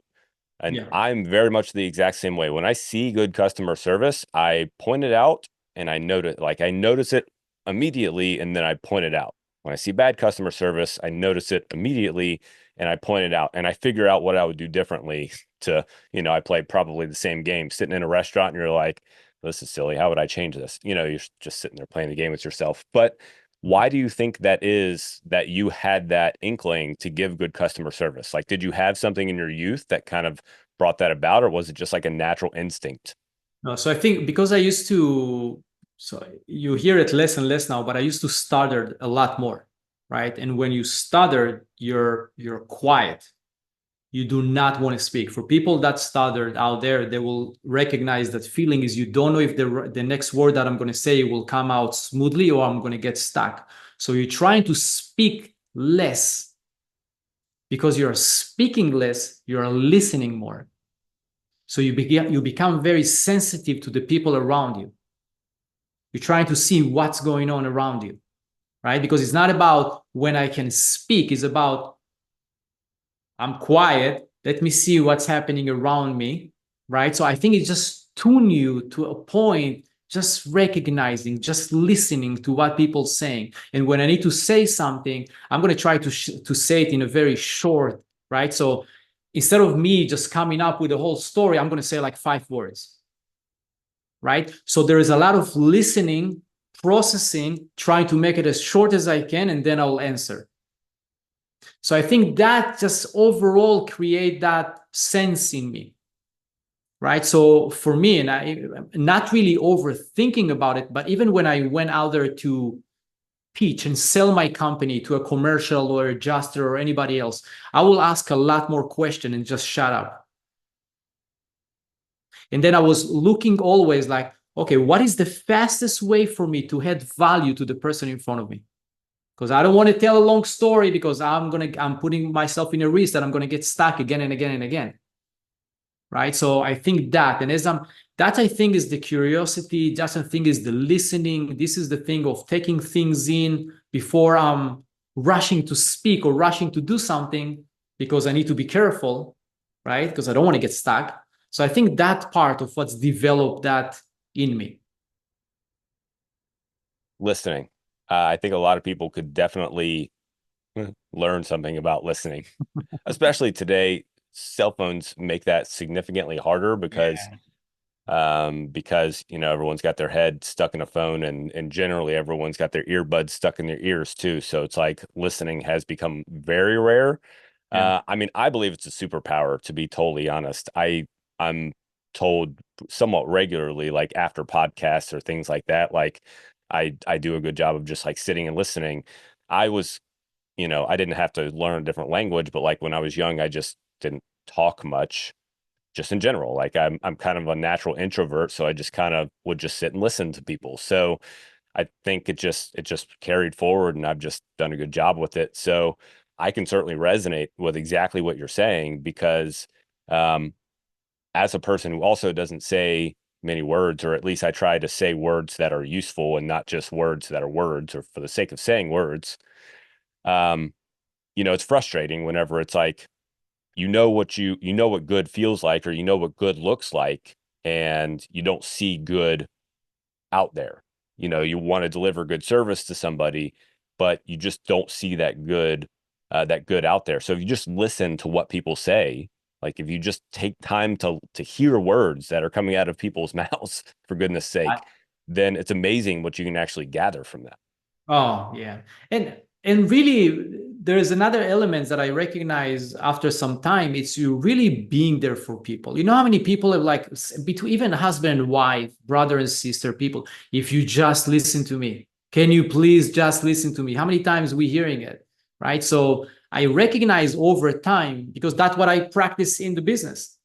And Yeah. I'm very much the exact same way. When I see good customer service, I point it out, and I notice it immediately, and then I point it out. When I see bad customer service, I notice it immediately and I point it out, and I figure out what I would do differently to, I play probably the same game, sitting in a restaurant, and you're like, this is silly. How would I change this? You're just sitting there playing the game with yourself. But why do you think that is, that you had that inkling to give good customer service? Like, did you have something in your youth that kind of brought that about, or was it just like a natural instinct? No, so I think because so you hear it less and less now, but I used to stutter a lot more, right? And when you stutter, you're quiet. You do not want to speak. For people that stuttered out there, they will recognize that feeling is you don't know if the next word that I'm going to say will come out smoothly or I'm going to get stuck. So you're trying to speak less. Because you're speaking less, you're listening more. So you become very sensitive to the people around you. You're trying to see what's going on around you, right? Because it's not about when I can speak, it's about I'm quiet. Let me see what's happening around me, right? So I think it just tune you to a point, just recognizing, just listening to what people saying. And when I need to say something, I'm going to try to say it in a very short, right? So instead of me just coming up with a whole story, I'm going to say like 5 words, right? So there is a lot of listening, processing, trying to make it as short as I can, and then I'll answer. So I think that just overall create that sense in me, right? So for me, and I'm not really overthinking about it, but even when I went out there to pitch and sell my company to a commercial or adjuster or anybody else, I will ask a lot more questions and just shut up. And then I was looking always like, okay, what is the fastest way for me to add value to the person in front of me? Because I don't want to tell a long story because I'm putting myself in a risk that I'm gonna get stuck again and again and again. Right. So I think that, and that I think is the curiosity, that I think is the listening. This is the thing of taking things in before I'm rushing to speak or rushing to do something because I need to be careful, right? Because I don't want to get stuck. So I think that part of what's developed that in me. Listening. I think a lot of people could definitely learn something about listening, especially today. Cell phones make that significantly harder because everyone's got their head stuck in a phone, and generally everyone's got their earbuds stuck in their ears too, so it's like listening has become very rare. Yeah. I mean, I believe it's a superpower, to be totally honest. I'm told somewhat regularly, like after podcasts or things like that, like I do a good job of just like sitting and listening. I was I didn't have to learn a different language, but like when I was young, I just didn't talk much, just in general. Like I'm kind of a natural introvert, so I just kind of would just sit and listen to people. So I think it just carried forward, and I've just done a good job with it. So I can certainly resonate with exactly what you're saying because um, as a person who also doesn't say many words, or at least I try to say words that are useful and not just words that are words or for the sake of saying words. Um, it's frustrating whenever it's like what good feels like, or what good looks like, and you don't see good out there. You want to deliver good service to somebody, but you just don't see that good out there. So if you just listen to what people say, like if you just take time to hear words that are coming out of people's mouths, for goodness I, sake, then it's amazing what you can actually gather from that. Oh, yeah. And really there's another element that I recognize after some time. It's you really being there for people. You know how many people have like between even husband and wife, brother and sister, people, if you just listen to me, can you please just listen to me? How many times we hearing it, right? So I recognize over time, because that's what I practice in the business,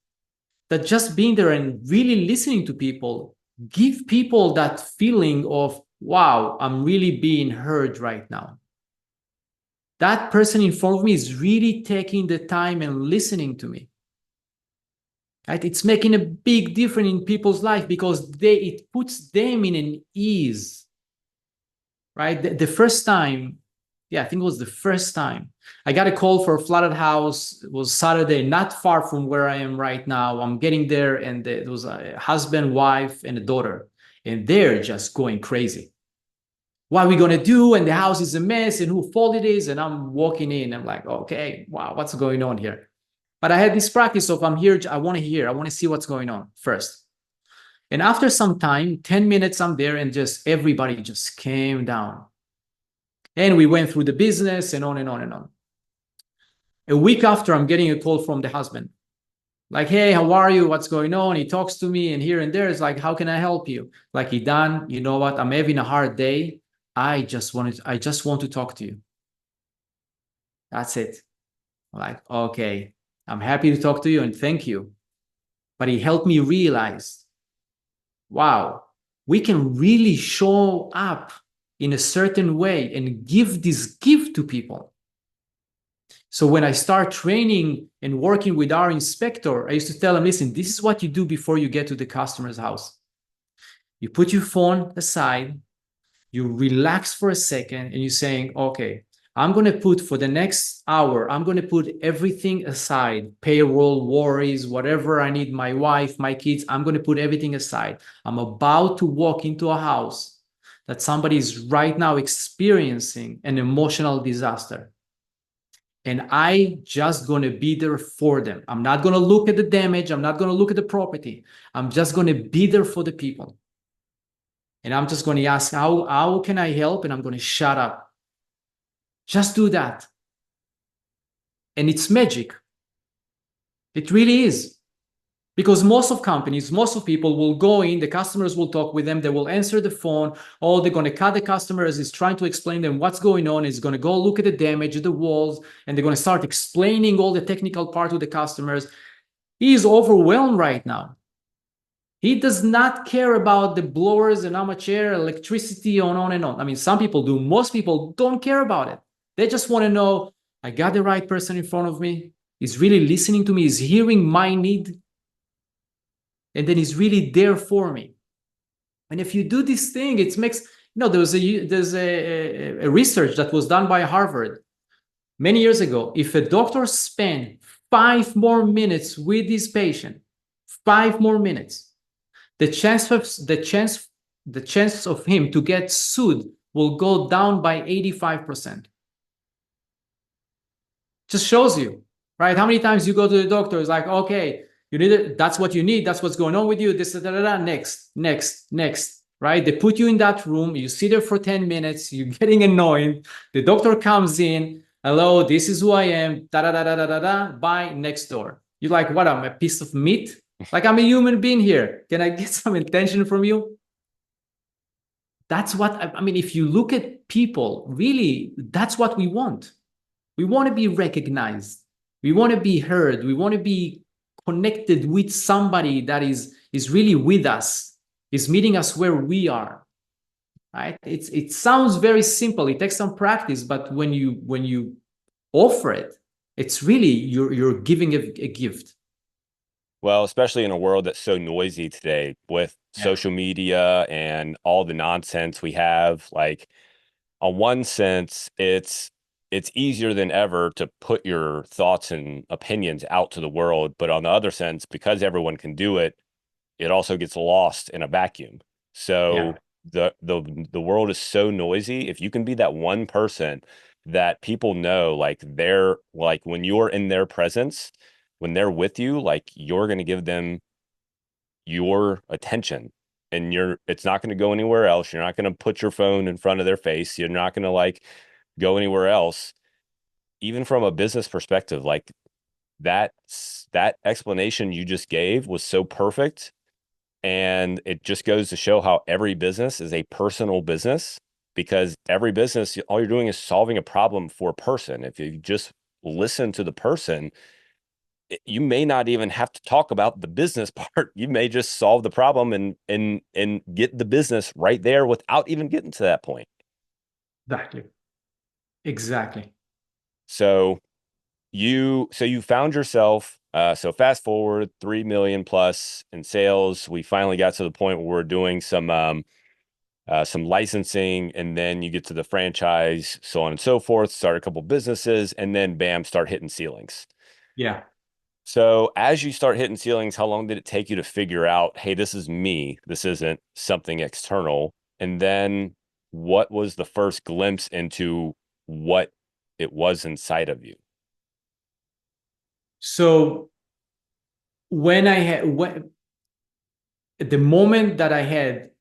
that just being there and really listening to people give people that feeling of, wow, I'm really being heard right now. That person in front of me is really taking the time and listening to me. Right? It's making a big difference in people's life because it puts them in an ease. Right? The first time, yeah, I think it was the first time I got a call for a flooded house. It was Saturday, not far from where I am right now. I'm getting there, and it was a husband, wife, and a daughter, and they're just going crazy. What are we gonna do? And the house is a mess, and whose fault it is? And I'm walking in. I'm like, okay, wow, what's going on here? But I had this practice of I'm here. I want to hear. I want to see what's going on first. And after some time, 10 minutes, I'm there, and just everybody just came down. And we went through the business and on and on and on. A week after, I'm getting a call from the husband. Like, hey, how are you? What's going on? He talks to me, and here and there is like, how can I help you? Like, Idan, you know what? I'm having a hard day. I just want to talk to you. That's it. I'm like, okay, I'm happy to talk to you and thank you. But he helped me realize, wow, we can really show up in a certain way and give this gift to people. So when I start training and working with our inspector, I used to tell him, listen, this is what you do before you get to the customer's house. You put your phone aside, you relax for a second, and you're saying, okay, I'm going to put for the next hour, I'm going to put everything aside, payroll, worries, whatever I need, my wife, my kids, I'm going to put everything aside. I'm about to walk into a house that somebody is right now experiencing an emotional disaster. And I just going to be there for them. I'm not going to look at the damage. I'm not going to look at the property. I'm just going to be there for the people. And I'm just going to ask, how can I help? And I'm going to shut up. Just do that. And it's magic. It really is. Because most of companies, most of people will go in, the customers will talk with them, they will answer the phone, or they're going to cut the customers, is trying to explain them what's going on, is going to go look at the damage, the walls, and they're going to start explaining all the technical part to the customers. He is overwhelmed right now. He does not care about the blowers and amateur electricity on and on. I mean, some people do. Most people don't care about it. They just want to know, I got the right person in front of me. He's really listening to me. He's hearing my need. And then he's really there for me. And if you do this thing, it makes, there's a research that was done by Harvard many years ago. If a doctor spent 5 more minutes with his patient, 5 more minutes, the chance of him to get sued will go down by 85%. Just shows you, right? How many times you go to the doctor, it's like, okay, you need it, that's what you need, that's what's going on with you, this, next, right? They put you in that room, you sit there for 10 minutes, you're getting annoyed, the doctor comes in, hello, this is who I am, bye, next door. You're like, what, I'm a piece of meat? Like, I'm a human being here. Can I get some attention from you? That's what, I mean, if you look at people, really, that's what we want. We want to be recognized. We want to be heard. We want to be connected with somebody that is really with us, is meeting us where we are. Right? It sounds very simple. It takes some practice, but when you offer it, it's really you're giving a gift. Well, especially in a world that's so noisy today with social media and all the nonsense we have, like, on one sense, it's easier than ever to put your thoughts and opinions out to the world. But on the other sense, because everyone can do it, it also gets lost in a vacuum. So the world is so noisy. If you can be that one person that people know, like, they're like, when you're in their presence, when they're with you, like, you're going to give them your attention, and it's not going to go anywhere else. You're not going to put your phone in front of their face. You're not going to, like, go anywhere else. Even from a business perspective, like, that explanation you just gave was so perfect. And it just goes to show how every business is a personal business, because every business, all you're doing is solving a problem for a person. If you just listen to the person, you may not even have to talk about the business part. You may just solve the problem and get the business right there without even getting to that point. Exactly. So you found yourself, so fast forward 3 million plus in sales. We finally got to the point where we're doing some licensing, and then you get to the franchise, so on and so forth, start a couple businesses, and then bam, start hitting ceilings. Yeah. So as you start hitting ceilings, how long did it take you to figure out, hey, this is me, this isn't something external? And then what was the first glimpse into what it was inside of you? So at the moment that I had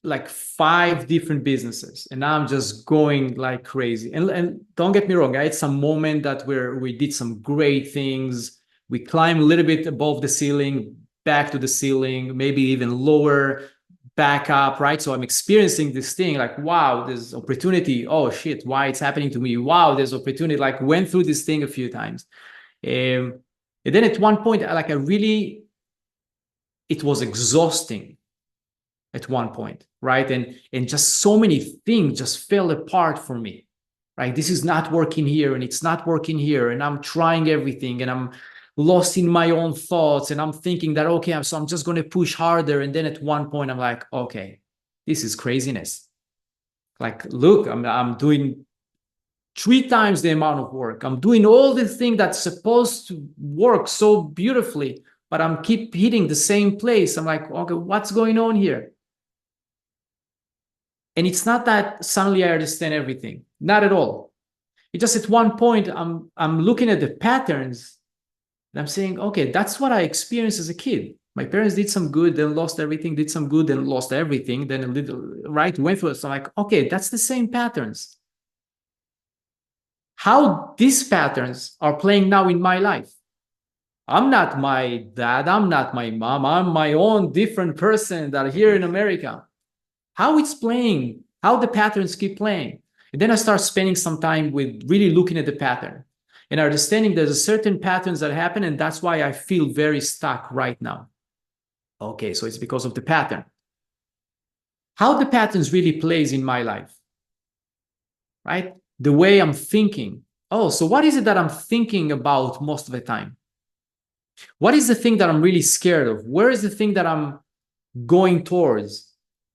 like 5 different businesses and I'm just going like crazy, and don't get me wrong, I had some moment that where we did some great things. We climbed a little bit above the ceiling, back to the ceiling, maybe even lower, back up, right? So I'm experiencing this thing like, wow, there's opportunity. Oh shit, why it's happening to me? Wow, there's opportunity. Like, went through this thing a few times. And then at one point, like, it was exhausting at one point, right? And just so many things just fell apart for me, right? This is not working here and it's not working here. And I'm trying everything and I'm lost in my own thoughts. And I'm thinking that, okay, so I'm just going to push harder. And then at one point I'm like, okay, this is craziness. Like, look, I'm doing 3 times the amount of work. I'm doing all the thing that's supposed to work so beautifully, but I'm keep hitting the same place. I'm like, okay, what's going on here? And it's not that suddenly I understand everything. Not at all. It's just at one point I'm looking at the patterns and I'm saying, okay, that's what I experienced as a kid. My parents did some good, then lost everything, did some good, then lost everything, then a little, right, went through it. So I'm like, okay, that's the same patterns. How these patterns are playing now in my life. I'm not my dad, I'm not my mom, I'm my own different person that are here in America. How it's playing, how the patterns keep playing. And then I start spending some time with really looking at the pattern and understanding there's a certain patterns that happen, and that's why I feel very stuck right now. Okay, so it's because of the pattern. How the patterns really plays in my life, right? The way I'm thinking. Oh, so what is it that I'm thinking about most of the time? What is the thing that I'm really scared of? Where is the thing that I'm going towards?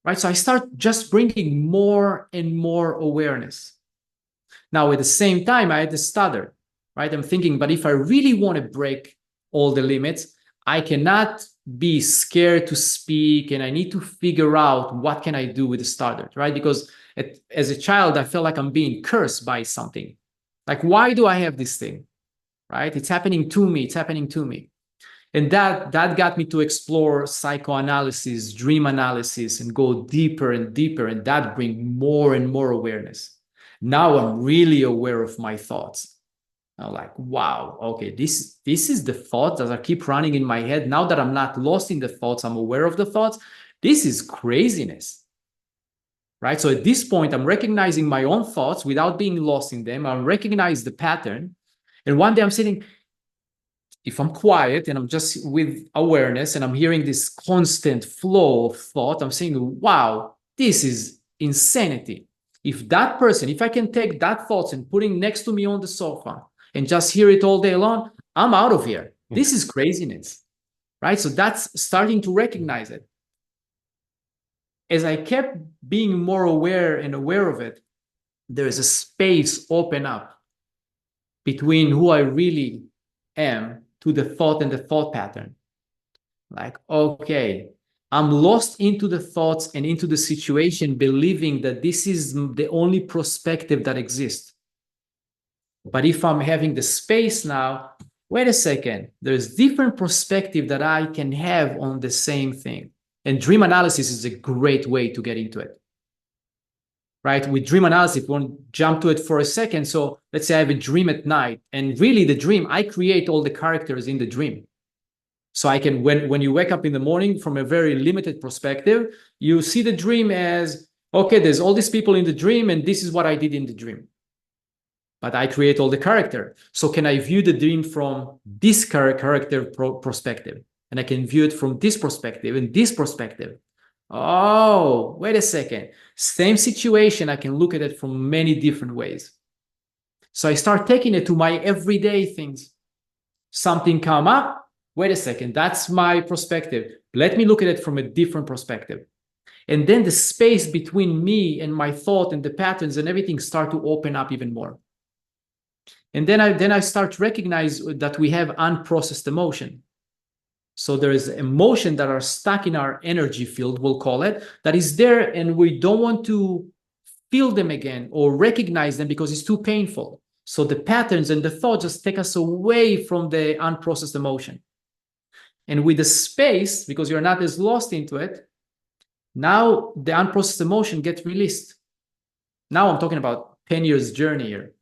Right? So I start just bringing more and more awareness. Now, at the same time, I had to stutter, right? I'm thinking, but if I really want to break all the limits, I cannot be scared to speak, and I need to figure out what can I do with the stutter, right? Because as a child, I felt like I'm being cursed by something. Like, why do I have this thing, right? It's happening to me. It's happening to me. And that got me to explore psychoanalysis, dream analysis, and go deeper and deeper. And that bring more and more awareness. Now I'm really aware of my thoughts. I'm like, wow, okay, this is the thoughts that I keep running in my head. Now that I'm not lost in the thoughts, I'm aware of the thoughts. This is craziness, right? So at this point, I'm recognizing my own thoughts without being lost in them. I recognize the pattern. And one day I'm sitting, if I'm quiet and I'm just with awareness and I'm hearing this constant flow of thought, I'm saying, wow, this is insanity. If that person, if I can take that thoughts and putting next to me on the sofa and just hear it all day long, I'm out of here. This is craziness, right? So that's starting to recognize it. As I kept being more aware and aware of it, there is a space open up between who I really am to the thought and the thought pattern. Like, okay, I'm lost into the thoughts and into the situation, believing that this is the only perspective that exists. But if I'm having the space now, wait a second, there's different perspective that I can have on the same thing. And dream analysis is a great way to get into it. Right? With dream analysis, if we want to jump to it for a second. So let's say I have a dream at night, and really the dream, I create all the characters in the dream. So I can, when you wake up in the morning from a very limited perspective, you see the dream as, okay, there's all these people in the dream, and this is what I did in the dream. But I create all the character. So can I view the dream from this character perspective? And I can view it from this perspective and this perspective. Oh, wait a second. Same situation, I can look at it from many different ways. So I start taking it to my everyday things. Something come up, wait a second, that's my perspective. Let me look at it from a different perspective. And then the space between me and my thought and the patterns and everything start to open up even more. And then I start to recognize that we have unprocessed emotion. So there is emotion that are stuck in our energy field, we'll call it, that is there, and we don't want to feel them again or recognize them because it's too painful. So the patterns and the thoughts just take us away from the unprocessed emotion. And with the space, because you're not as lost into it, now the unprocessed emotion gets released. Now I'm talking about 10 years journey here.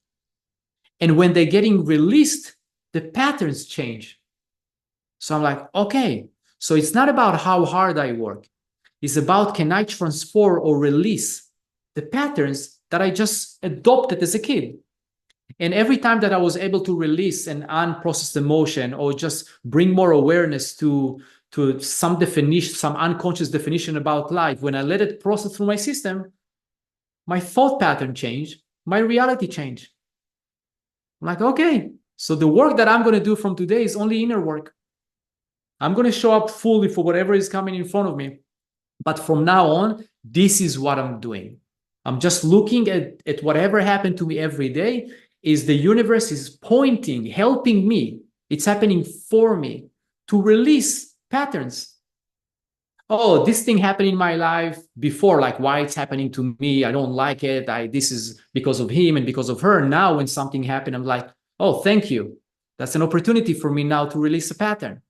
And when they're getting released, the patterns change. So I'm like, okay, so it's not about how hard I work. It's about, can I transform or release the patterns that I just adopted as a kid? And every time that I was able to release an unprocessed emotion or just bring more awareness to some definition, some unconscious definition about life, when I let it process through my system, my thought pattern changed my reality changed. I'm like, okay, so the work that I'm going to do from today is only inner work. I'm going to show up fully for whatever is coming in front of me. But from now on, this is what I'm doing. I'm just looking at whatever happened to me every day. Is the universe is pointing, helping me. It's happening for me to release patterns. Oh, this thing happened in my life before, like why it's happening to me. I don't like it. This is because of him and because of her. Now, when something happened, I'm like, oh, thank you. That's an opportunity for me now to release a pattern.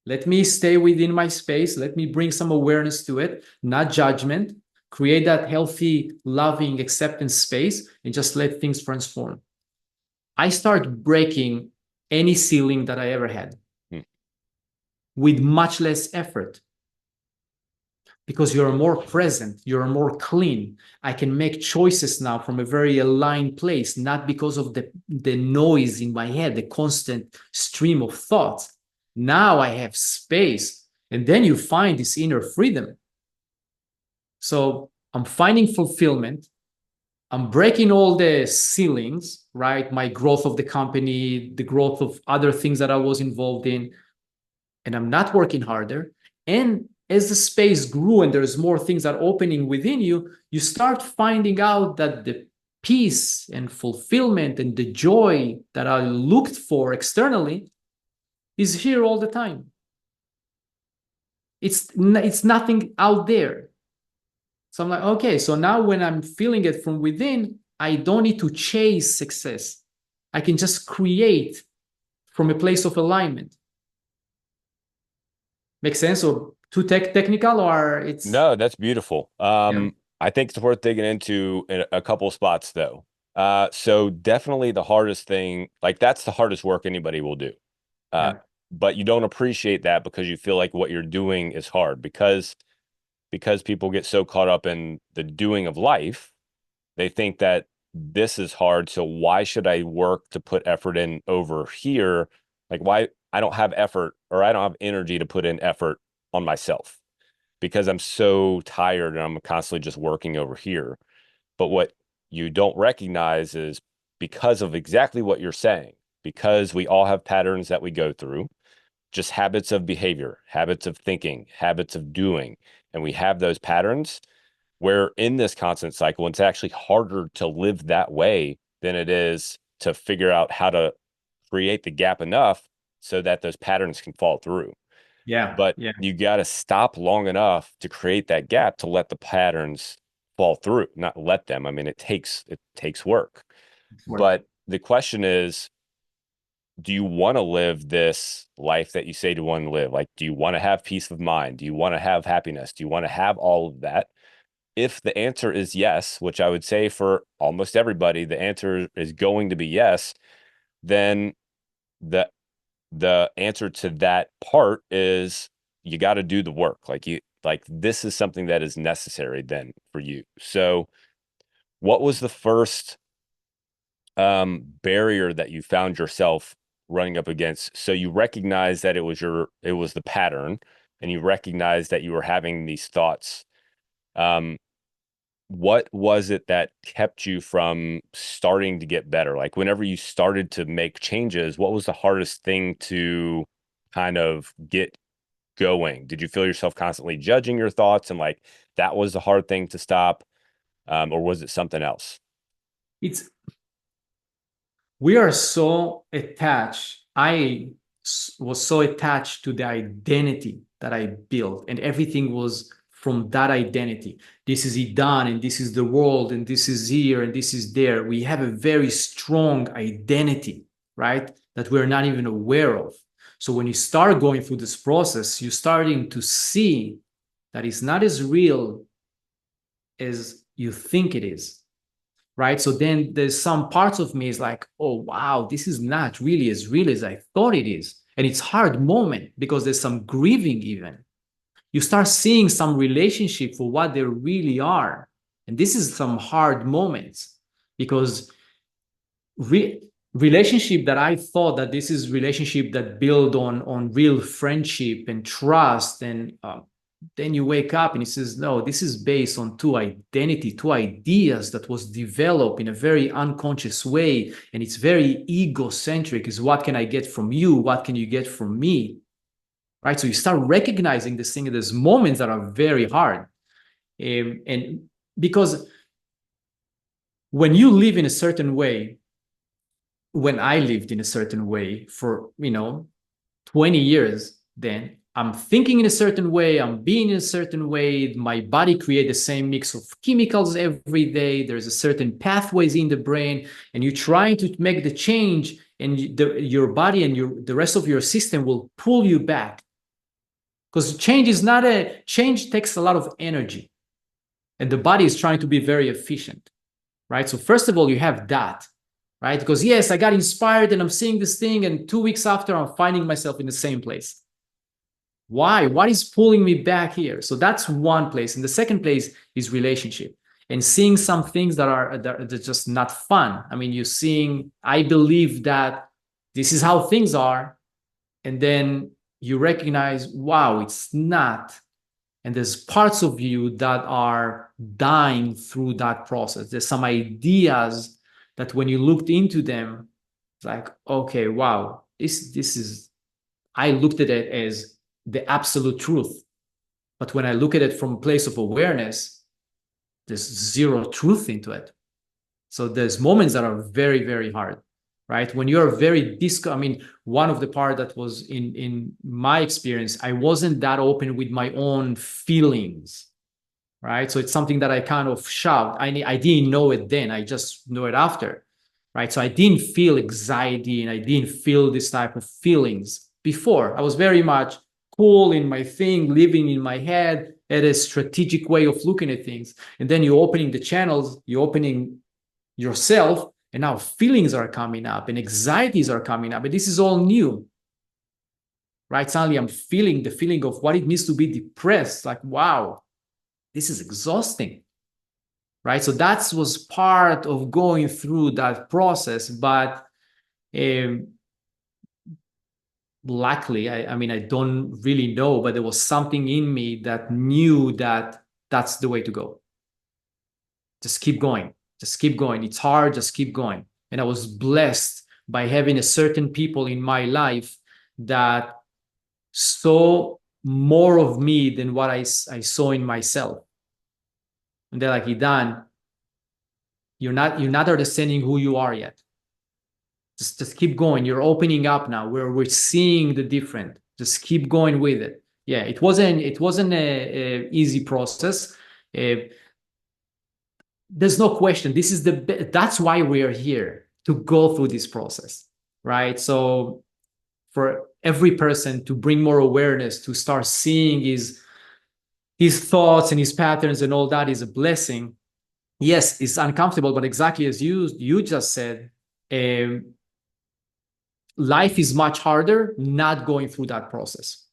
Let me stay within my space. Let me bring some awareness to it, not judgment. Create that healthy, loving, acceptance space and just let things transform. I start breaking any ceiling that I ever had with much less effort because you're more present, you're more clean. I can make choices now from a very aligned place, not because of the noise in my head, the constant stream of thoughts. Now I have space. And then you find this inner freedom. So I'm finding fulfillment. I'm breaking all the ceilings, right? My growth of the company, the growth of other things that I was involved in. And I'm not working harder. And as the space grew and there's more things that are opening within you, you start finding out that the peace and fulfillment and the joy that I looked for externally is here all the time. It's nothing out there. So I'm like, okay, so now when I'm feeling it from within, I don't need to chase success. I can just create from a place of alignment. Make sense? Or too technical, or it's No, that's beautiful. yeah, I think it's worth digging into in a couple spots though. So definitely the hardest thing, like that's the hardest work anybody will do. Uh, yeah, but you don't appreciate that because you feel like what you're doing is hard because people get so caught up in the doing of life, they think that this is hard. So why should I work to put effort in over here? Like why I don't have effort or I don't have energy to put in effort on myself because I'm so tired and I'm constantly just working over here. But what you don't recognize is because of exactly what you're saying, because we all have patterns that we go through, just habits of behavior, habits of thinking, habits of doing, and we have those patterns. We're in this constant cycle, and it's actually harder to live that way than it is to figure out how to create the gap enough so that those patterns can fall through. yeah, But yeah. you got to stop long enough to create that gap to let the patterns fall through, not let them. I mean, it takes work. Work. But the question is, do you want to live this life that you say you want to live? Like, do you want to have peace of mind? Do you want to have happiness? Do you want to have all of that? If the answer is yes, which I would say for almost everybody, the answer is going to be yes, then the the answer to that part is you got to do the work. Like this is something that is necessary then for you. So what was the first barrier that you found yourself running up against? So you recognize that it was the pattern and you recognize that you were having these thoughts. Um, what was it that kept you from starting to get better? Like whenever you started to make changes, what was the hardest thing to kind of get going? Did you feel yourself constantly judging your thoughts and like that was the hard thing to stop? Or was it something else? It's we are so attached. Was so attached to the identity that I built, and everything was from that identity. This is Idan, and this is the world, and this is here, and this is there. We have a very strong identity, right? That we're not even aware of. So when you start going through this process, you're starting to see that it's not as real as you think it is, right? So then there's some parts of me is like, oh wow, this is not really as real as I thought it is. And it's hard moment because there's some grieving even. You start seeing some relationship for what they really are. And this is some hard moments because relationship that I thought that this is relationship that build on real friendship and trust and Then you wake up and he says, no, this is based on two identity, two ideas that was developed in a very unconscious way. And it's very egocentric is what can I get from you? What can you get from me? Right. So you start recognizing this thing. There's moments that are very hard. And because when you live in a certain way, when I lived in a certain way for, 20 years, then I'm thinking in a certain way, I'm being in a certain way, my body creates the same mix of chemicals every day, there's a certain pathways in the brain, and you're trying to make the change, and your body and the rest of your system will pull you back. Because change takes a lot of energy, and the body is trying to be very efficient, right? So first of all, you have that, right? Because yes, I got inspired and I'm seeing this thing, and 2 weeks after, I'm finding myself in the same place. Why? What is pulling me back here? So that's one place. And the second place is relationship and seeing some things that are just not fun. I mean, I believe that this is how things are. And then you recognize, wow, it's not. And there's parts of you that are dying through that process. There's some ideas that when you looked into them, it's like, okay, wow, this is, I looked at it as the absolute truth. But when I look at it from a place of awareness, there's zero truth into it. So there's moments that are very, very hard, right? When you're very one of the part that was in my experience, I wasn't that open with my own feelings, right? So it's something that I kind of shoved. I didn't know it then. I just know it after, right? So I didn't feel anxiety and I didn't feel this type of feelings before. I was very much cool in my thing, living in my head, had a strategic way of looking at things. And then you're opening the channels, you're opening yourself, and now feelings are coming up and anxieties are coming up. And this is all new, right? Suddenly I'm feeling the feeling of what it means to be depressed. Like, wow, this is exhausting, right? So that was part of going through that process. But luckily, I don't really know, but there was something in me that knew that that's the way to go. Just keep going. Just keep going. It's hard. Just keep going. And I was blessed by having a certain people in my life that saw more of me than what I saw in myself. And they're like, Idan, you're not understanding who you are yet. Just keep going. You're opening up now. We're seeing the different. Just keep going with it. Yeah, it wasn't a easy process. There's no question. That's why we are here, to go through this process, right? So for every person to bring more awareness, to start seeing his thoughts and his patterns and all that is a blessing. Yes, it's uncomfortable, but exactly as you just said, life is much harder not going through that process,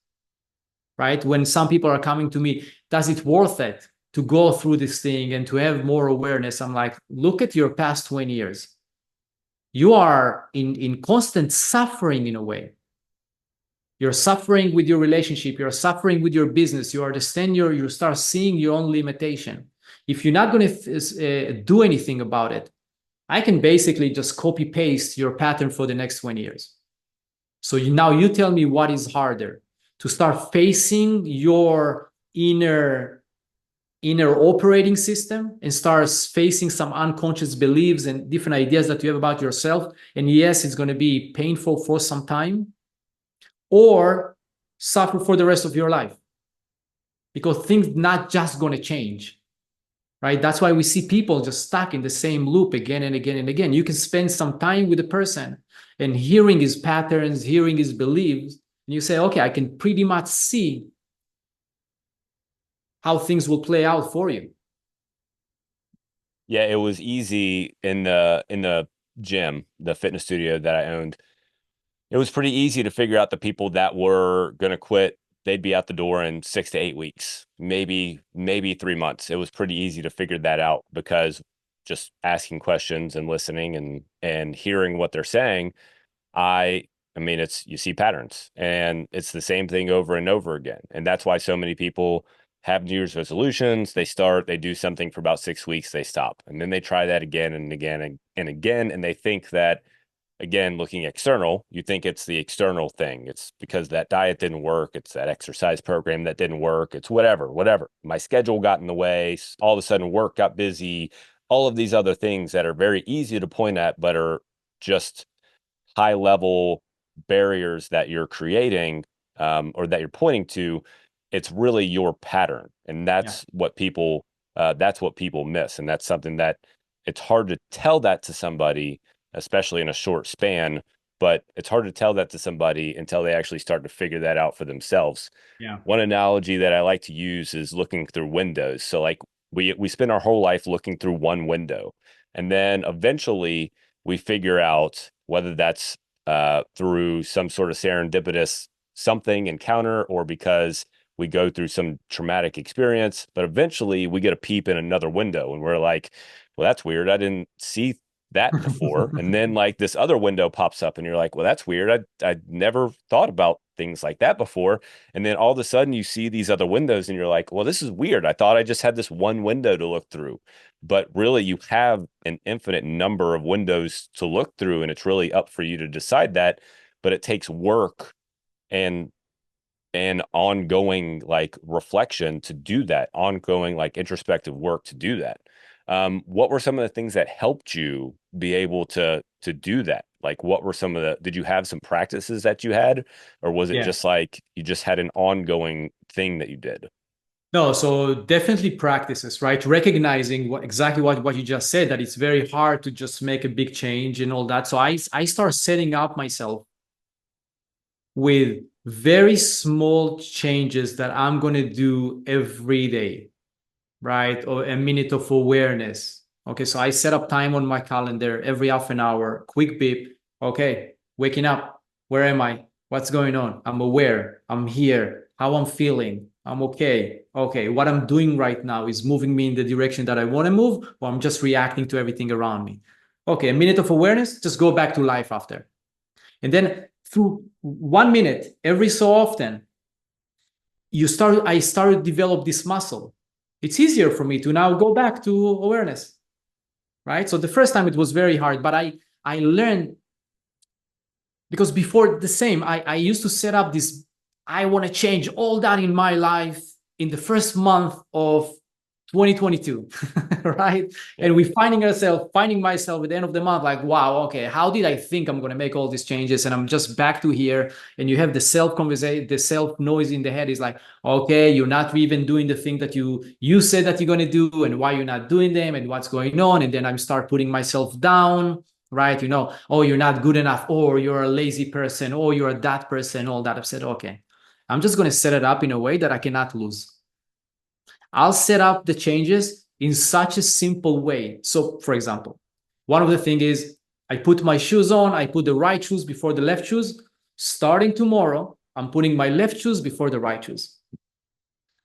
right? When some people are coming to me, does it worth it to go through this thing and to have more awareness? I'm like, look at your past 20 years. You are in constant suffering in a way. You're suffering with your relationship. You're suffering with your business. You understand you start seeing your own limitation. If you're not going to do anything about it, I can basically just copy paste your pattern for the next 20 years. So now you tell me what is harder, to start facing your inner operating system and start facing some unconscious beliefs and different ideas that you have about yourself. And yes, it's going to be painful for some time, or suffer for the rest of your life, because things not just going to change, right? That's why we see people just stuck in the same loop again and again and again. You can spend some time with a person and hearing his patterns, hearing his beliefs, and you say, okay, I can pretty much see how things will play out for you. Yeah, it was easy in the gym, the fitness studio that I owned. It was pretty easy to figure out the people that were going to quit. They'd be out the door in 6 to 8 weeks, maybe 3 months. It was pretty easy to figure that out because just asking questions and listening and hearing what they're saying, I I mean, you see patterns, and it's the same thing over and over again. And that's why so many people have New Year's resolutions. They do something for about 6 weeks, they stop. And then they try that again and again and again. And they think that, again, looking external, you think it's the external thing. It's because that diet didn't work. It's that exercise program that didn't work. It's whatever. My schedule got in the way. All of a sudden, work got busy. All of these other things that are very easy to point at, but are just high level barriers that you're creating, or that you're pointing to. It's really your pattern, and Yeah. that's what people miss, and that's something that it's hard to tell that to somebody, especially in a short span. But it's hard to tell that to somebody until they actually start to figure that out for themselves. Yeah. One analogy that I like to use is looking through windows. So like we spend our whole life looking through one window, and then eventually we figure out whether that's through some sort of serendipitous something encounter, or because we go through some traumatic experience, but eventually we get a peep in another window and we're like, well, that's weird. I didn't see that before. And then like this other window pops up and you're like, well, that's weird. I never thought about things like that before. And then all of a sudden you see these other windows and you're like, well, this is weird. I thought I just had this one window to look through, but really you have an infinite number of windows to look through, and it's really up for you to decide that. But it takes work and ongoing like reflection to do that, ongoing like introspective work to do that. What were some of the things that helped you be able to do that? Like, what were some of did you have some practices that you had, or was it Yeah. just like you just had an ongoing thing that you did? No, so definitely practices, right? Recognizing exactly what you just said, that it's very hard to just make a big change and all that. So I start setting up myself with very small changes that I'm going to do every day, right? Or a minute of awareness. Okay, so I set up time on my calendar every half an hour, quick beep. Okay, waking up. Where am I? What's going on? I'm aware. I'm here. How I'm feeling. I'm okay. Okay, what I'm doing right now is moving me in the direction that I want to move, or I'm just reacting to everything around me. Okay, a minute of awareness, just go back to life after. And then through 1 minute, every so often, I started to develop this muscle. It's easier for me to now go back to awareness, right? So the first time it was very hard, but I learned, because before the same, I used to set up this, I want to change all that in my life in the first month of 2022, right? Yeah. And finding myself at the end of the month, like, wow, okay, how did I think I'm going to make all these changes? And I'm just back to here. And you have the self conversation, the self noise in the head is like, okay, you're not even doing the thing that you said that you're going to do, and why you're not doing them, and what's going on. And then I start putting myself down, right? Oh, you're not good enough, or you're a lazy person, or you're that person, all that. I've said, okay, I'm just going to set it up in a way that I cannot lose. I'll set up the changes in such a simple way. So, for example, one of the things is I put my shoes on, I put the right shoes before the left shoes. Starting tomorrow, I'm putting my left shoes before the right shoes.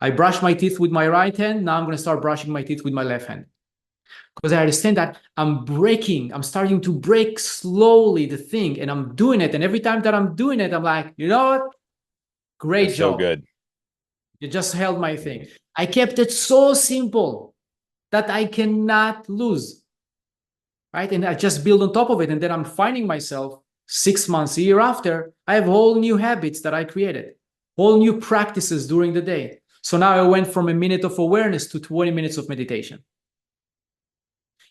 I brush my teeth with my right hand. Now I'm going to start brushing my teeth with my left hand. Because I understand that I'm starting to break slowly the thing, and I'm doing it. And every time that I'm doing it, I'm like, you know what? Great That's so job. good. You just held my thing. I kept it so simple that I cannot lose, right? And I just build on top of it. And then I'm finding myself 6 months, a year after, I have whole new habits that I created, whole new practices during the day. So now I went from a minute of awareness to 20 minutes of meditation.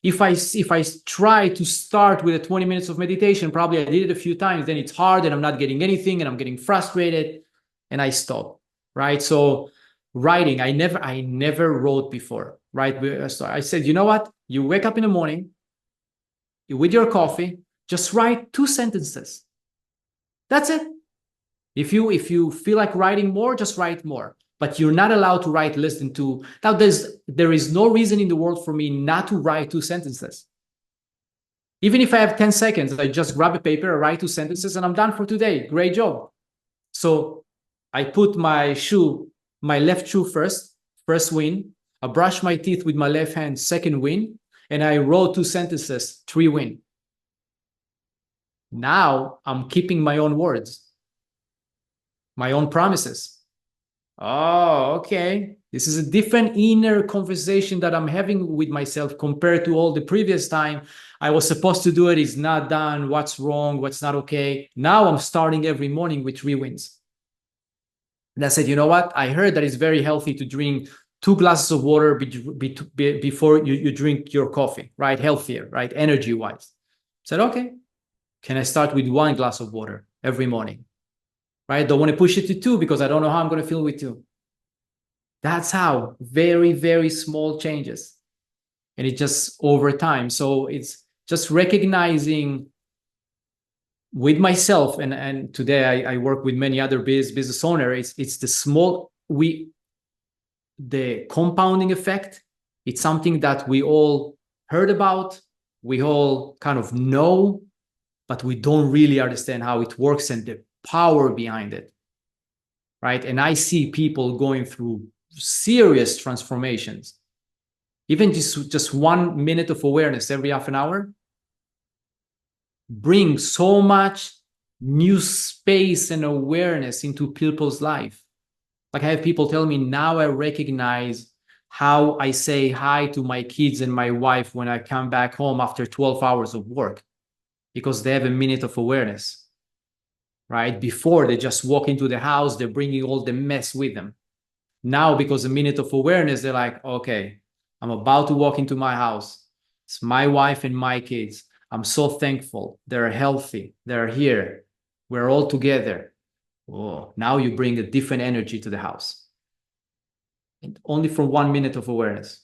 If I try to start with a 20 minutes of meditation, probably I did it a few times, then it's hard and I'm not getting anything and I'm getting frustrated and I stop, right? So writing, I never wrote before, right? So I said, you know what? You wake up in the morning with your coffee, just write 2 sentences. That's it. If you feel like writing more, just write more. But you're not allowed to write less than 2. Now, there is no reason in the world for me not to write 2 sentences. Even if I have 10 seconds, I just grab a paper, I write 2 sentences, and I'm done for today. Great job. So I put my left shoe first win. I brush my teeth with my left hand, second win. And I wrote 2 sentences, 3 win. Now I'm keeping my own words, my own promises. Oh, okay. This is a different inner conversation that I'm having with myself compared to all the previous time. I was supposed to do it, it's not done. What's wrong? What's not okay? Now I'm starting every morning with 3 wins. And I said, you know what? I heard that it's very healthy to drink 2 glasses of water before you drink your coffee, right? Healthier, right? Energy wise. I said, okay, can I start with 1 glass of water every morning? Right? Don't want to push it to 2 because I don't know how I'm going to feel with 2. That's how very, very small changes. And it just over time. So it's just recognizing with myself, and today I work with many other business owners. It's the compounding effect. It's something that we all heard about, we all kind of know, but we don't really understand how it works and the power behind it, right? And I see people going through serious transformations. Even just 1 minute of awareness every half an hour brings so much new space and awareness into people's life. Like I have people tell me now I recognize how I say hi to my kids and my wife when I come back home after 12 hours of work, because they have a minute of awareness, right? Before they just walk into the house, they're bringing all the mess with them. Now, because a minute of awareness, they're like, okay, I'm about to walk into my house. It's my wife and my kids. I'm so thankful. They're healthy. They're here. We're all together. Oh, now you bring a different energy to the house. And only from 1 minute of awareness.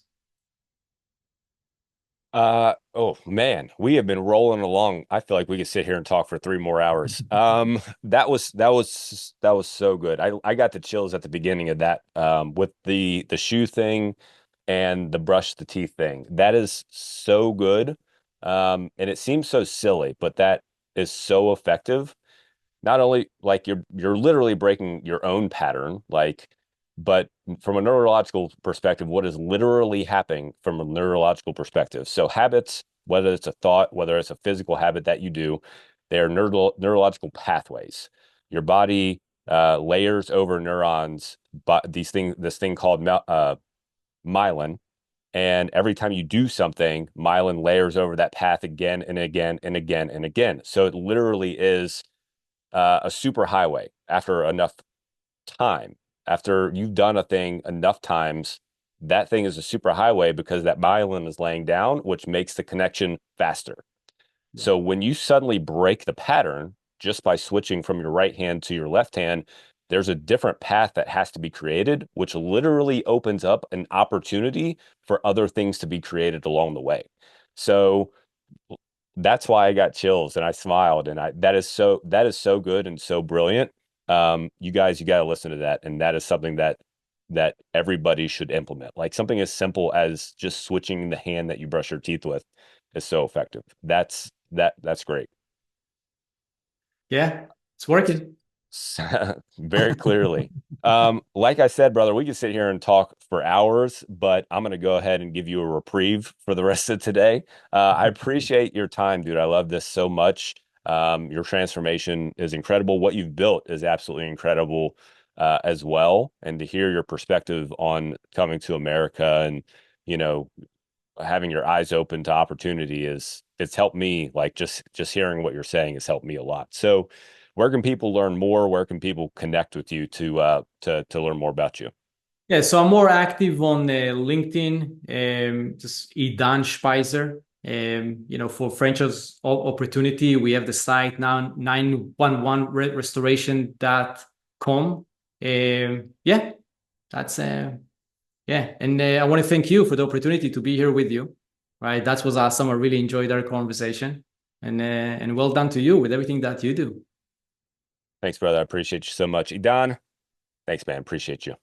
Oh man, we have been rolling along. I feel like we could sit here and talk for 3 more hours. That was so good. I got the chills at the beginning of that, with the shoe thing and the brush the teeth thing. That is so good. And it seems so silly, but that is so effective. Not only like you're literally breaking your own pattern, like, but from a neurological perspective, what is literally happening from a neurological perspective. So habits, whether it's a thought, whether it's a physical habit that you do, they're neurological pathways. Your body layers over neurons, but this thing called myelin. And every time you do something, myelin layers over that path again and again and again and again. So it literally is a super highway after enough time. After you've done a thing enough times, that thing is a super highway because that myelin is laying down, which makes the connection faster. Yeah. So when you suddenly break the pattern just by switching from your right hand to your left hand, there's a different path that has to be created, which literally opens up an opportunity for other things to be created along the way. So that's why I got chills and I smiled, and that is so good and so brilliant. You guys, you got to listen to that, and that is something that everybody should implement. Like something as simple as just switching the hand that you brush your teeth with is so effective. That's great. Yeah, it's working. Very clearly. Like I said, brother, we could sit here and talk for hours, but I'm going to go ahead and give you a reprieve for the rest of today. I appreciate your time, dude. I love this so much. Your transformation is incredible. What you've built is absolutely incredible, as well. And to hear your perspective on coming to America and, you know, having your eyes open to opportunity it's helped me. Like just hearing what you're saying has helped me a lot. So where can people learn more? Where can people connect with you to learn more about you? Yeah, so I'm more active on LinkedIn, just Idan Shpizer. For franchise opportunity, we have the site now, 911restoration.com. Yeah, that's yeah. And I want to thank you for the opportunity to be here with you. Right, that was awesome. I really enjoyed our conversation, and well done to you with everything that you do. Thanks, brother. I appreciate you so much. Idan, thanks, man. Appreciate you.